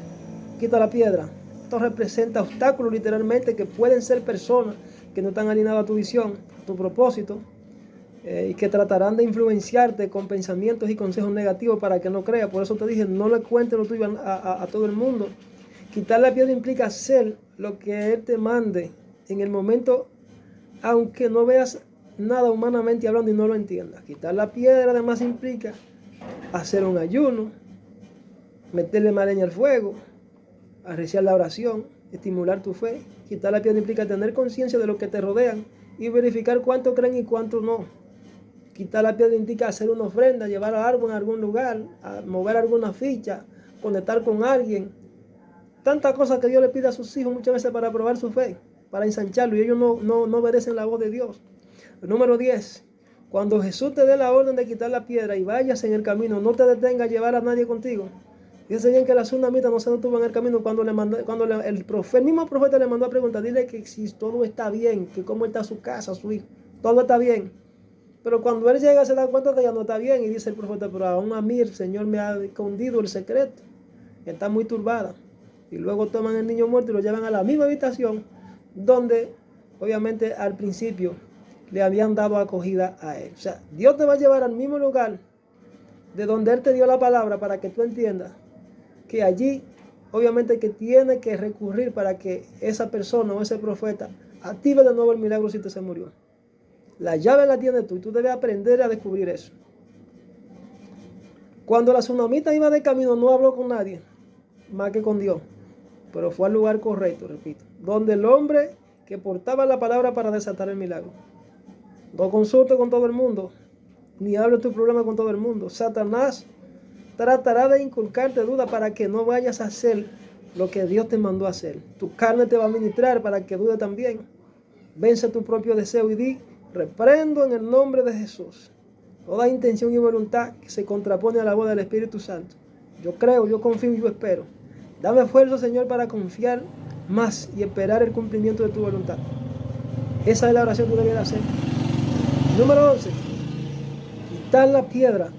quita la piedra. Esto representa obstáculos literalmente que pueden ser personas que no están alineadas a tu visión, a tu propósito, y que tratarán de influenciarte con pensamientos y consejos negativos para que no creas. Por eso te dije, no le cuentes lo tuyo a todo el mundo. Quitar la piedra implica hacer lo que Él te mande en el momento, aunque no veas nada humanamente hablando y no lo entiendas. Quitar la piedra además implica hacer un ayuno, meterle más leña al fuego, arreciar la oración, estimular tu fe. Quitar la piedra implica tener conciencia de lo que te rodean y verificar cuánto creen y cuánto no. Quitar la piedra implica hacer una ofrenda, llevar algo en algún lugar, mover alguna ficha, conectar con alguien. Tantas cosas que Dios le pide a sus hijos muchas veces para probar su fe, para ensancharlo, y ellos no obedecen la voz de Dios. Número 10. Cuando Jesús te dé la orden de quitar la piedra y vayas en el camino, no te detengas a llevar a nadie contigo. Dice bien que la tsunamita no se detuvo en el camino cuando el mismo profeta le mandó a preguntar, dile que si todo está bien, que cómo está su casa, su hijo, todo está bien. Pero cuando él llega se da cuenta que ya no está bien y dice el profeta, pero aún a mí el Señor me ha escondido el secreto, está muy turbada. Y luego toman el niño muerto y lo llevan a la misma habitación donde obviamente al principio le habían dado acogida a él. O sea, Dios te va a llevar al mismo lugar de donde Él te dio la palabra para que tú entiendas que allí obviamente que tiene que recurrir para que esa persona o ese profeta active de nuevo el milagro si te se murió. La llave la tienes tú y tú debes aprender a descubrir eso. Cuando la tsunamita iba de camino no habló con nadie más que con Dios, pero fue al lugar correcto, repito, donde el hombre que portaba la palabra para desatar el milagro. No consulte con todo el mundo, ni hable tu problema con todo el mundo. Satanás tratará de inculcarte dudas para que no vayas a hacer lo que Dios te mandó a hacer. Tu carne te va a ministrar para que dude también. Vence tu propio deseo y di, reprendo en el nombre de Jesús toda intención y voluntad que se contrapone a la voz del Espíritu Santo. Yo creo, yo confío y yo espero. Dame fuerza, Señor, para confiar más y esperar el cumplimiento de tu voluntad. Esa es la oración que tú debes hacer. Número 11. Quitar la piedra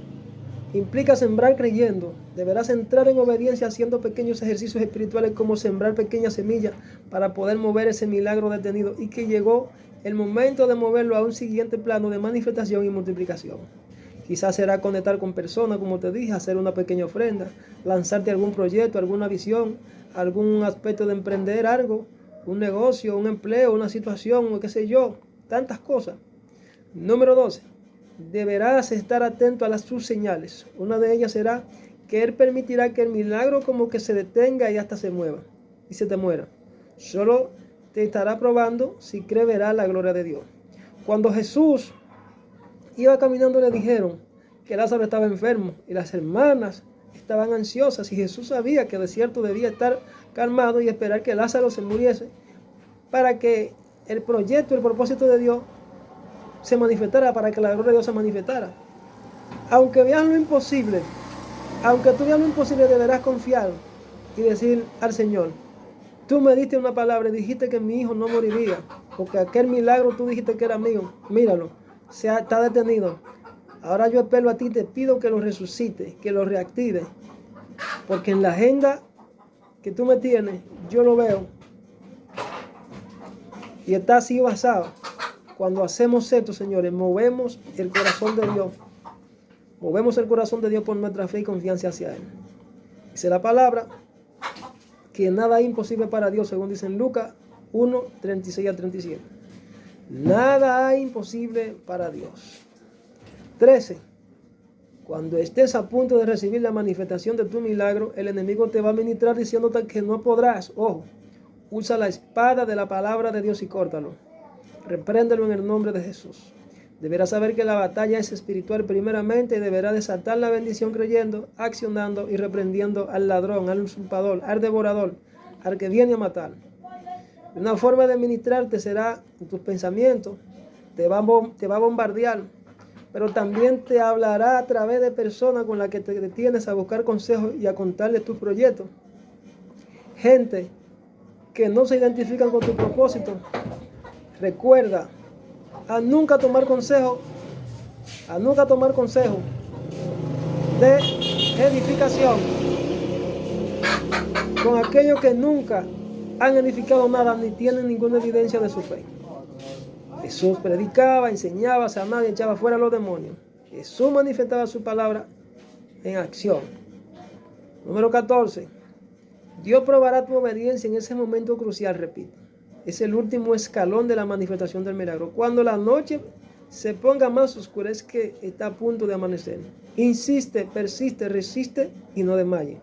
implica sembrar creyendo. Deberás entrar en obediencia haciendo pequeños ejercicios espirituales como sembrar pequeñas semillas para poder mover ese milagro detenido y que llegó el momento de moverlo a un siguiente plano de manifestación y multiplicación. Quizás será conectar con personas, como te dije, hacer una pequeña ofrenda, lanzarte algún proyecto, alguna visión, algún aspecto de emprender algo, un negocio, un empleo, una situación, o qué sé yo, tantas cosas. Número 12. Deberás estar atento a sus señales. Una de ellas será que Él permitirá que el milagro como que se detenga y hasta se mueva y se te muera. Solo te estará probando si cree verá la gloria de Dios. Cuando Jesús iba caminando le dijeron que Lázaro estaba enfermo y las hermanas estaban ansiosas y Jesús sabía que de cierto debía estar calmado y esperar que Lázaro se muriese para que el proyecto, el propósito de Dios se manifestara, para que la gloria de Dios se manifestara. Aunque veas lo imposible, aunque tú veas lo imposible, deberás confiar y decir al Señor, tú me diste una palabra y dijiste que mi hijo no moriría, porque aquel milagro tú dijiste que era mío, míralo, está detenido. Ahora yo espero a ti, te pido que lo resucite, que lo reactive, porque en la agenda que tú me tienes, yo lo veo y está así basado. Cuando hacemos esto, señores, movemos el corazón de Dios. Movemos el corazón de Dios por nuestra fe y confianza hacia Él. Dice la palabra que nada es imposible para Dios, según dice en Lucas 1, 36 a 37. Nada hay imposible para Dios. 13. Cuando estés a punto de recibir la manifestación de tu milagro, el enemigo te va a ministrar diciéndote que no podrás. Ojo, usa la espada de la palabra de Dios y córtalo. Repréndelo en el nombre de Jesús. Deberás saber que la batalla es espiritual primeramente y deberás desatar la bendición creyendo, accionando y reprendiendo al ladrón, al usurpador, al devorador, al que viene a matar. Una forma de ministrarte será en tus pensamientos, te va a bombardear, pero también te hablará a través de personas con las que te detienes a buscar consejos y a contarles tus proyectos. Gente que no se identifican con tu propósito. Recuerda a nunca tomar consejo de edificación con aquellos que nunca han edificado nada ni tienen ninguna evidencia de su fe. Jesús predicaba, enseñaba, sanaba y echaba fuera a los demonios. Jesús manifestaba su palabra en acción. Número 14. Dios probará tu obediencia en ese momento crucial, repito. Es el último escalón de la manifestación del milagro. Cuando la noche se ponga más oscura es que está a punto de amanecer. Insiste, persiste, resiste y no desmaye.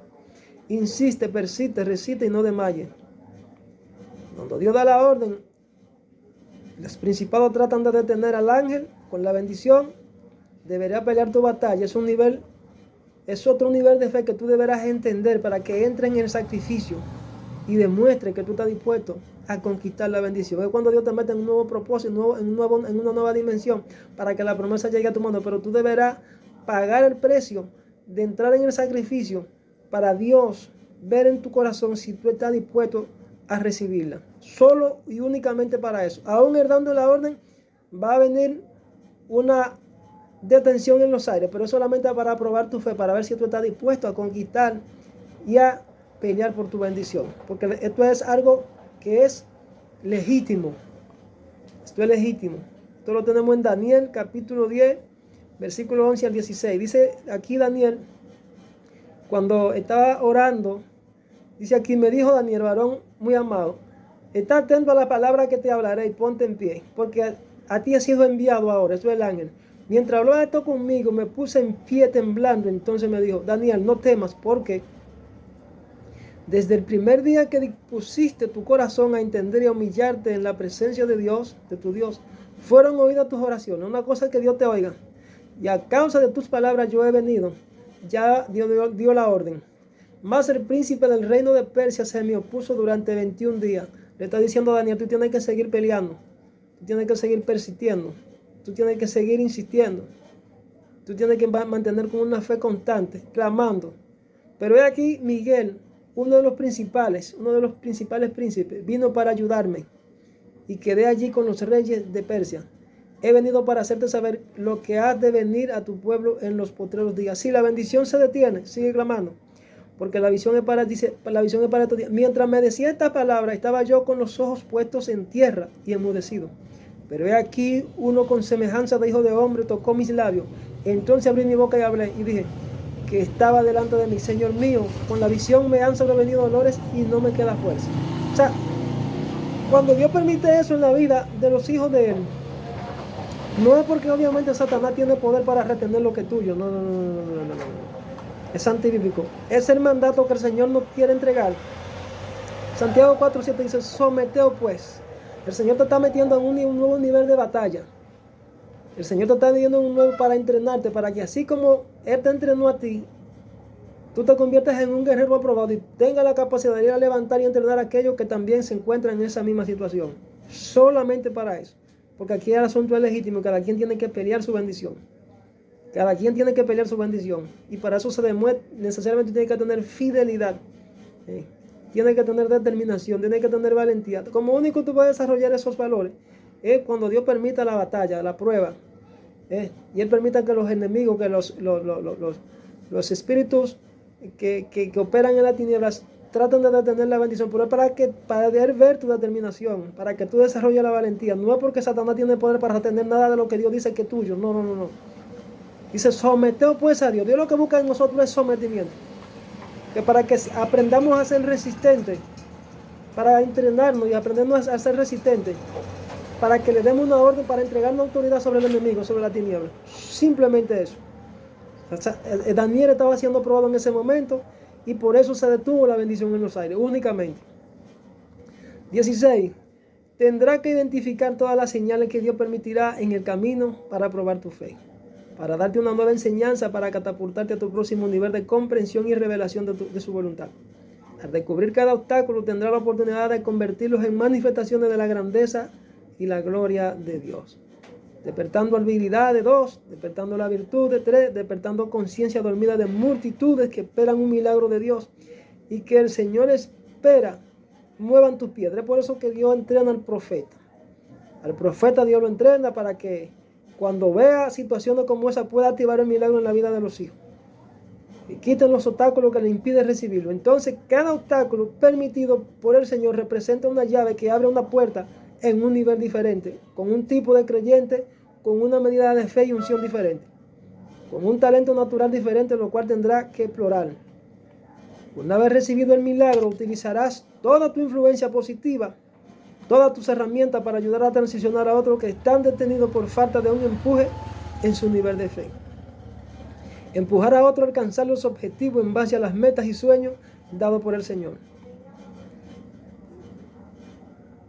Insiste, persiste, resiste y no desmaye. Cuando Dios da la orden, los principados tratan de detener al ángel con la bendición. Deberá pelear tu batalla. Es otro nivel de fe que tú deberás entender para que entre en el sacrificio y demuestre que tú estás dispuesto a conquistar la bendición. Es cuando Dios te mete en un nuevo propósito, en una nueva dimensión, para que la promesa llegue a tu mano. Pero tú deberás pagar el precio de entrar en el sacrificio para Dios ver en tu corazón si tú estás dispuesto a recibirla. Solo y únicamente para eso. Aún él dando la orden, va a venir una detención en los aires, pero es solamente para probar tu fe, para ver si tú estás dispuesto a conquistar y a pelear por tu bendición. Porque esto es algo que es legítimo. Esto es legítimo. Esto lo tenemos en Daniel capítulo 10, versículo 11 al 16. Dice aquí Daniel, cuando estaba orando, dice aquí, me dijo Daniel, varón muy amado, está atento a la palabra que te hablaré y ponte en pie, porque a ti ha sido enviado ahora. Esto es el ángel. Mientras hablaba esto conmigo, me puse en pie temblando. Entonces me dijo, Daniel, no temas, porque desde el primer día que dispusiste tu corazón a entender y a humillarte en la presencia de Dios, de tu Dios, fueron oídas tus oraciones. Una cosa es que Dios te oiga. Y a causa de tus palabras yo he venido. Ya Dios dio la orden. Mas el príncipe del reino de Persia se me opuso durante 21 días. Le está diciendo a Daniel, tú tienes que seguir peleando. Tú tienes que seguir persistiendo. Tú tienes que seguir insistiendo. Tú tienes que mantener con una fe constante, clamando. Pero he aquí Miguel, uno de los principales príncipes, vino para ayudarme. Y quedé allí con los reyes de Persia. He venido para hacerte saber lo que has de venir a tu pueblo en los postreros días. Si la bendición se detiene, sigue clamando. Porque la visión es para estos días. Mientras me decía esta palabra, estaba yo con los ojos puestos en tierra y enmudecido. Pero he aquí uno con semejanza de hijo de hombre tocó mis labios. Entonces abrí mi boca y hablé y dije que estaba delante de mí, Señor mío, con la visión me han sobrevenido dolores y no me queda fuerza. O sea, cuando Dios permite eso en la vida de los hijos de Él, no es porque obviamente Satanás tiene poder para retener lo que es tuyo. No. Es antibíblico. Es el mandato que el Señor nos quiere entregar. Santiago 4:7 dice, someteos pues. El Señor te está metiendo en un nuevo nivel de batalla. El Señor te está metiendo en un nuevo para entrenarte, para que así como Él te entrenó a ti, tú te conviertas en un guerrero aprobado y tengas la capacidad de ir a levantar y entrenar a aquellos que también se encuentran en esa misma situación. Solamente para eso. Porque aquí el asunto es legítimo. Cada quien tiene que pelear su bendición. Cada quien tiene que pelear su bendición. Y para eso se demuestra, necesariamente tiene que tener fidelidad. Tiene que tener determinación, tiene que tener valentía. Como único tú puedes desarrollar esos valores es cuando Dios permita la batalla, la prueba. Y Él permita que los enemigos, que los espíritus que operan en las tinieblas traten de detener la bendición. Pero es para poder ver tu determinación, para que tú desarrolles la valentía. No es porque Satanás tiene poder para retener nada de lo que Dios dice que es tuyo. No. Dice, someteos pues a Dios. Dios lo que busca en nosotros es sometimiento. Que para que aprendamos a ser resistentes, para entrenarnos y aprendernos a ser resistentes, para que le demos una orden para entregarnos autoridad sobre el enemigo, sobre la tiniebla. Simplemente eso. O sea, Daniel estaba siendo probado en ese momento y por eso se detuvo la bendición en los aires, únicamente. 16. Tendrá que identificar todas las señales que Dios permitirá en el camino para probar tu fe, para darte una nueva enseñanza, para catapultarte a tu próximo nivel de comprensión y revelación de su voluntad. Al descubrir cada obstáculo tendrá la oportunidad de convertirlos en manifestaciones de la grandeza y la gloria de Dios. Despertando habilidad de 2, despertando la virtud de 3, despertando conciencia dormida de multitudes que esperan un milagro de Dios y que el Señor espera muevan tus piedras. Es por eso que Dios entrena al profeta. Al profeta Dios lo entrena para que cuando vea situaciones como esa pueda activar el milagro en la vida de los hijos. Y quiten los obstáculos que le impiden recibirlo. Entonces cada obstáculo permitido por el Señor representa una llave que abre una puerta en un nivel diferente, con un tipo de creyente, con una medida de fe y unción diferente, con un talento natural diferente, lo cual tendrá que explorar. Una vez recibido el milagro, utilizarás toda tu influencia positiva, todas tus herramientas para ayudar a transicionar a otros que están detenidos por falta de un empuje en su nivel de fe. Empujar a otros a alcanzar los objetivos en base a las metas y sueños dados por el Señor.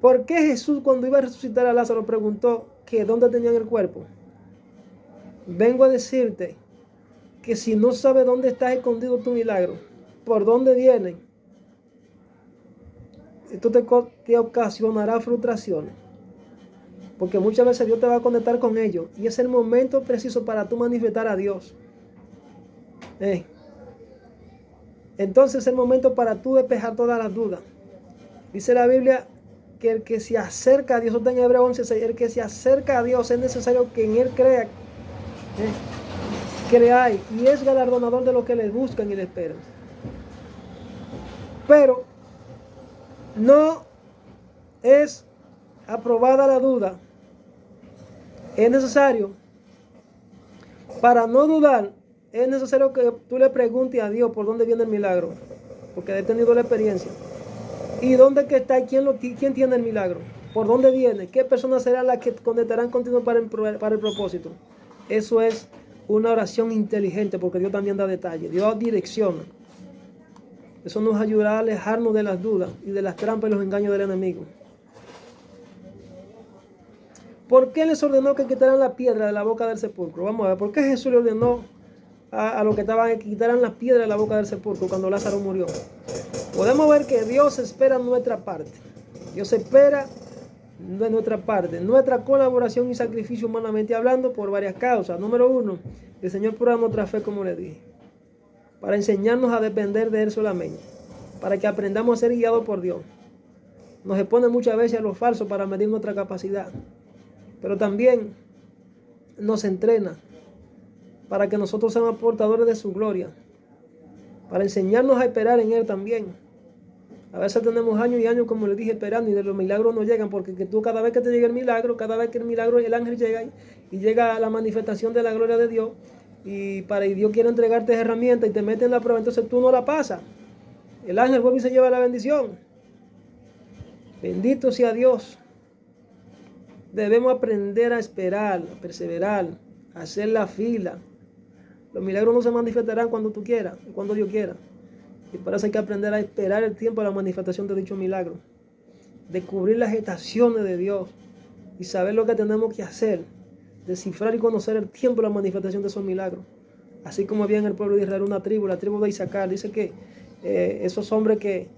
¿Por qué Jesús, cuando iba a resucitar a Lázaro, preguntó que dónde tenían el cuerpo? Vengo a decirte que si no sabes dónde está escondido tu milagro, por dónde vienen, esto te ocasionará frustraciones. Porque muchas veces Dios te va a conectar con ellos y es el momento preciso para tú manifestar a Dios. Entonces es el momento para tú despejar todas las dudas. Dice la Biblia que el que se acerca a Dios, eso está en Hebreos 11:6, el que se acerca a Dios es necesario que en Él crea, creáis, y es galardonador de los que le buscan y le esperan. Pero no es aprobada la duda. Es necesario, para no dudar, es necesario que tú le preguntes a Dios por dónde viene el milagro, porque he tenido la experiencia. ¿Y dónde que está? ¿Quién tiene el milagro? ¿Por dónde viene? ¿Qué personas serán las que conectarán contigo para el propósito? Eso es una oración inteligente, porque Dios también da detalles. Dios direcciona. Eso nos ayudará a alejarnos de las dudas y de las trampas y los engaños del enemigo. ¿Por qué les ordenó que quitaran la piedra de la boca del sepulcro? Vamos a ver, ¿por qué Jesús le ordenó a los que estaban que quitaran la piedra de la boca del sepulcro cuando Lázaro murió? Podemos ver que Dios espera nuestra parte. Dios espera de nuestra parte, nuestra colaboración y sacrificio humanamente hablando por varias causas. Número 1, el Señor prueba nuestra fe, como le dije, para enseñarnos a depender de Él solamente, para que aprendamos a ser guiados por Dios. Nos expone muchas veces a lo falso para medir nuestra capacidad, pero también nos entrena para que nosotros seamos portadores de su gloria, para enseñarnos a esperar en Él también. A veces tenemos años y años, como les dije, esperando y de los milagros no llegan, porque tú cada vez que te llega el milagro, cada vez que el ángel llega y llega a la manifestación de la gloria de Dios, y Dios quiere entregarte herramientas y te mete en la prueba, entonces tú no la pasas. El ángel vuelve y se lleva la bendición. Bendito sea Dios. Debemos aprender a esperar, a perseverar, a hacer la fila. Los milagros no se manifestarán cuando tú quieras, cuando Dios quiera. Y por eso hay que aprender a esperar el tiempo de la manifestación de dicho milagro. Descubrir las estaciones de Dios y saber lo que tenemos que hacer. Descifrar y conocer el tiempo de la manifestación de esos milagros. Así como había en el pueblo de Israel una tribu, la tribu de Isaacar. Dice que esos hombres que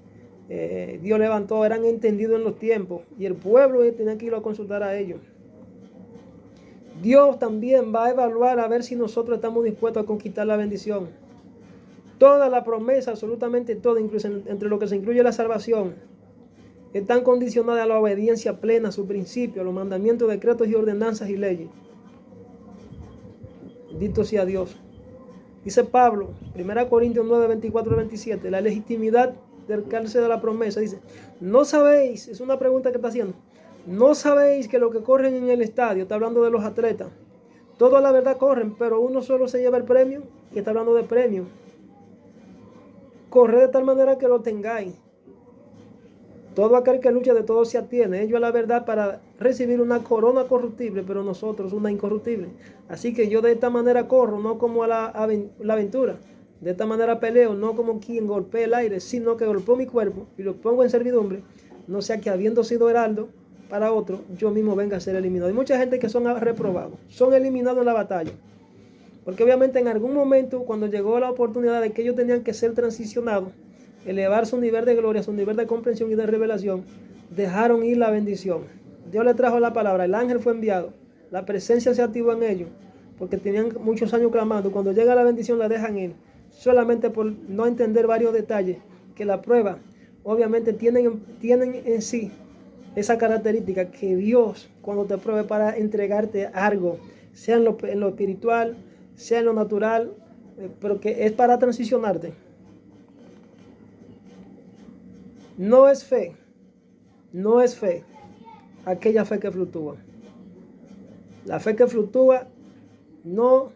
Dios levantó eran entendidos en los tiempos. Y el pueblo tenía que ir a consultar a ellos. Dios también va a evaluar a ver si nosotros estamos dispuestos a conquistar la bendición. Toda la promesa, absolutamente toda, incluso entre lo que se incluye la salvación, están condicionadas a la obediencia plena a su principio, a los mandamientos, decretos y ordenanzas y leyes. Bendito sea Dios. Dice Pablo, 1 Corintios 9, 24 y 27, la legitimidad del cárcel de la promesa. Dice, ¿no sabéis? Es una pregunta que está haciendo. ¿No sabéis que los que corren en el estadio, está hablando de los atletas, todos a la verdad corren, pero uno solo se lleva el premio? Y está hablando de premio. Corred de tal manera que lo tengáis. Todo aquel que lucha de todo se atiene, ellos a la verdad para recibir una corona corruptible, pero nosotros una incorruptible. Así que yo de esta manera corro, no como a la aventura. De esta manera peleo, no como quien golpea el aire, sino que golpeo mi cuerpo y lo pongo en servidumbre, no sea que habiendo sido heraldo para otro, yo mismo venga a ser eliminado. Hay mucha gente que son reprobados, son eliminados en la batalla. Porque obviamente en algún momento, cuando llegó la oportunidad de que ellos tenían que ser transicionados, elevar su nivel de gloria, su nivel de comprensión y de revelación, dejaron ir la bendición. Dios le trajo la palabra, el ángel fue enviado, la presencia se activó en ellos, porque tenían muchos años clamando. Cuando llega la bendición la dejan ir, solamente por no entender varios detalles, que la prueba obviamente tienen en sí esa característica que Dios, cuando te pruebe para entregarte algo, sea en lo espiritual, sea en lo natural, pero que es para transicionarte. No es fe aquella fe que fluctúa. La fe que fluctúa no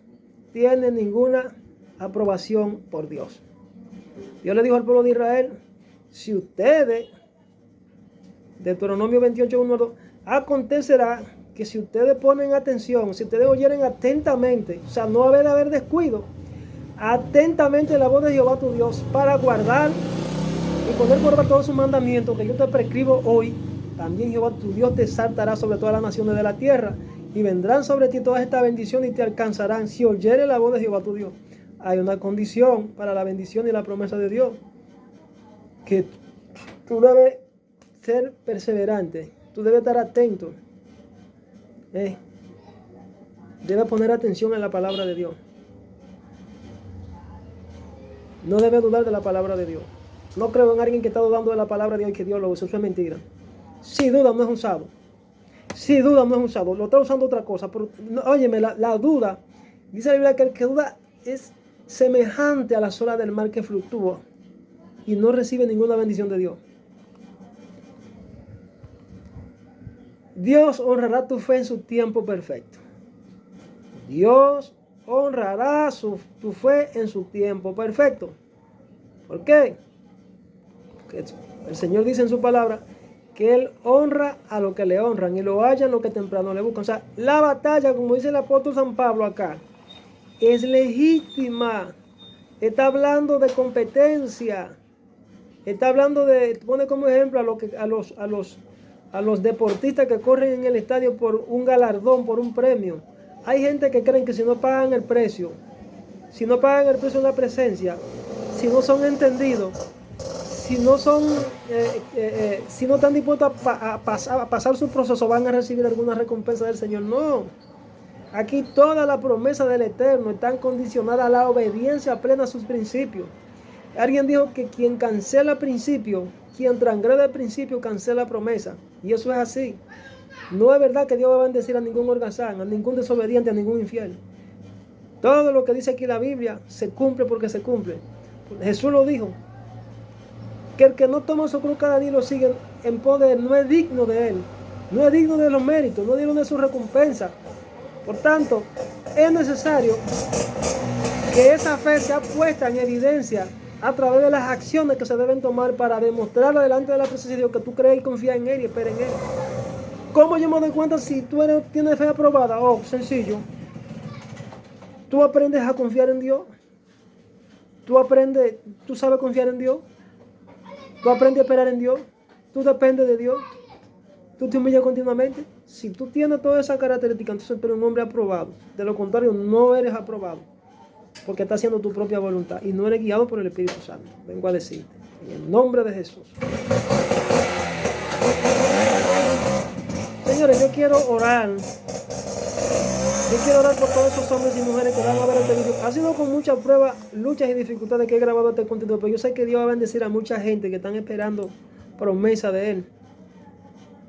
tiene ninguna aprobación por Dios. Dios le dijo al pueblo de Israel, si ustedes, Deuteronomio 28, 1, 2, acontecerá que si ustedes ponen atención, si ustedes oyeren atentamente, o sea, no haber descuido, atentamente la voz de Jehová tu Dios para guardar y poner por obra todos sus mandamientos que yo te prescribo hoy, también Jehová tu Dios te exaltará sobre todas las naciones de la tierra y vendrán sobre ti todas estas bendiciones y te alcanzarán si oyeres la voz de Jehová tu Dios. Hay una condición para la bendición y la promesa de Dios, que tú debes ser perseverante, tú debes estar atento, debes poner atención en la palabra de Dios, no debes dudar de la palabra de Dios. No creo en alguien que está dudando de la palabra de Dios y que Dios lo use, eso es mentira. Si duda no es usado, si duda no es usado, lo está usando otra cosa, pero óyeme, la duda, dice la Biblia que el que duda es semejante a las olas del mar que fluctúa y no recibe ninguna bendición de Dios. Dios honrará tu fe en su tiempo perfecto. Dios honrará tu fe en su tiempo perfecto. ¿Por qué? Porque el Señor dice en su palabra que Él honra a los que le honran y lo hallan los que temprano le buscan. O sea, la batalla, como dice el apóstol San Pablo acá, es legítima. Está hablando de competencia. Está hablando de, pone como ejemplo a los deportistas que corren en el estadio por un galardón, por un premio. Hay gente que creen que si no pagan el precio de la presencia, si no son entendidos, si no están dispuestos a pasar su proceso, van a recibir alguna recompensa del Señor. No. Aquí toda la promesa del Eterno están condicionadas a la obediencia plena a sus principios. Alguien dijo que quien cancela principio, quien transgrede el principio, cancela promesa. Y eso es así. No es verdad que Dios va a bendecir a ningún holgazán, a ningún desobediente, a ningún infiel. Todo lo que dice aquí la Biblia se cumple porque se cumple. Jesús lo dijo, que el que no toma su cruz cada día y lo sigue en poder no es digno de Él. No es digno de los méritos, no es digno de su recompensa. Por tanto, es necesario que esa fe sea puesta en evidencia a través de las acciones que se deben tomar para demostrar delante de la presencia de Dios que tú crees y confías en Él y esperas en Él. ¿Cómo yo me doy cuenta si tú tienes fe aprobada? Oh, sencillo. Tú aprendes a confiar en Dios. Tú sabes confiar en Dios. Tú aprendes a esperar en Dios. Tú dependes de Dios. Tú te humillas continuamente. Si tú tienes todas esas características, entonces tú eres un hombre aprobado. De lo contrario, no eres aprobado. Porque estás haciendo tu propia voluntad y no eres guiado por el Espíritu Santo. Vengo a decirte, en el nombre de Jesús. Señores, yo quiero orar. Yo quiero orar por todos esos hombres y mujeres que van a ver este video. Ha sido con muchas pruebas, luchas y dificultades que he grabado este contenido, pero yo sé que Dios va a bendecir a mucha gente que están esperando promesa de Él.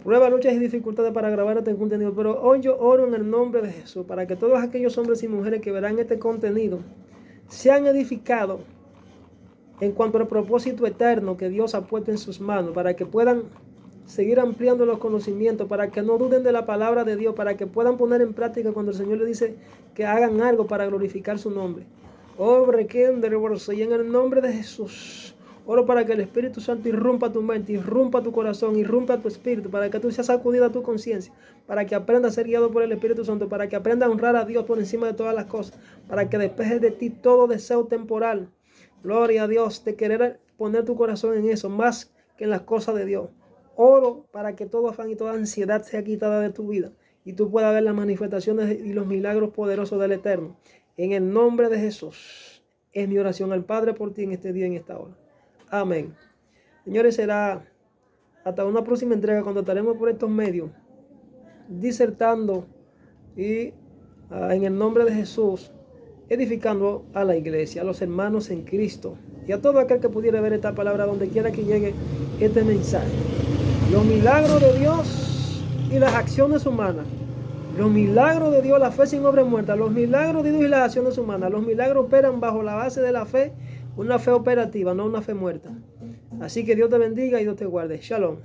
Pruebas, luchas y dificultades para grabar este contenido, pero hoy yo oro en el nombre de Jesús para que todos aquellos hombres y mujeres que verán este contenido sean edificados en cuanto al propósito eterno que Dios ha puesto en sus manos, para que puedan seguir ampliando los conocimientos, para que no duden de la palabra de Dios, para que puedan poner en práctica cuando el Señor les dice que hagan algo para glorificar su nombre. Y en el nombre de Jesús oro para que el Espíritu Santo irrumpa tu mente, irrumpa tu corazón, irrumpa tu espíritu, para que tú seas sacudido a tu conciencia, para que aprendas a ser guiado por el Espíritu Santo, para que aprendas a honrar a Dios por encima de todas las cosas, para que despejes de ti todo deseo temporal. Gloria a Dios, de querer poner tu corazón en eso, más que en las cosas de Dios. Oro para que todo afán y toda ansiedad sea quitada de tu vida y tú puedas ver las manifestaciones y los milagros poderosos del Eterno. En el nombre de Jesús, es mi oración al Padre por ti en este día y en esta hora. Amén. Señores, será hasta una próxima entrega cuando estaremos por estos medios disertando y en el nombre de Jesús edificando a la iglesia, a los hermanos en Cristo y a todo aquel que pudiera ver esta palabra donde quiera que llegue este mensaje. Los milagros de Dios y las acciones humanas. Los milagros de Dios, la fe sin obra muerta. Los milagros de Dios y las acciones humanas. Los milagros operan bajo la base de la fe, una fe operativa, no una fe muerta. Así que Dios te bendiga y Dios te guarde. Shalom.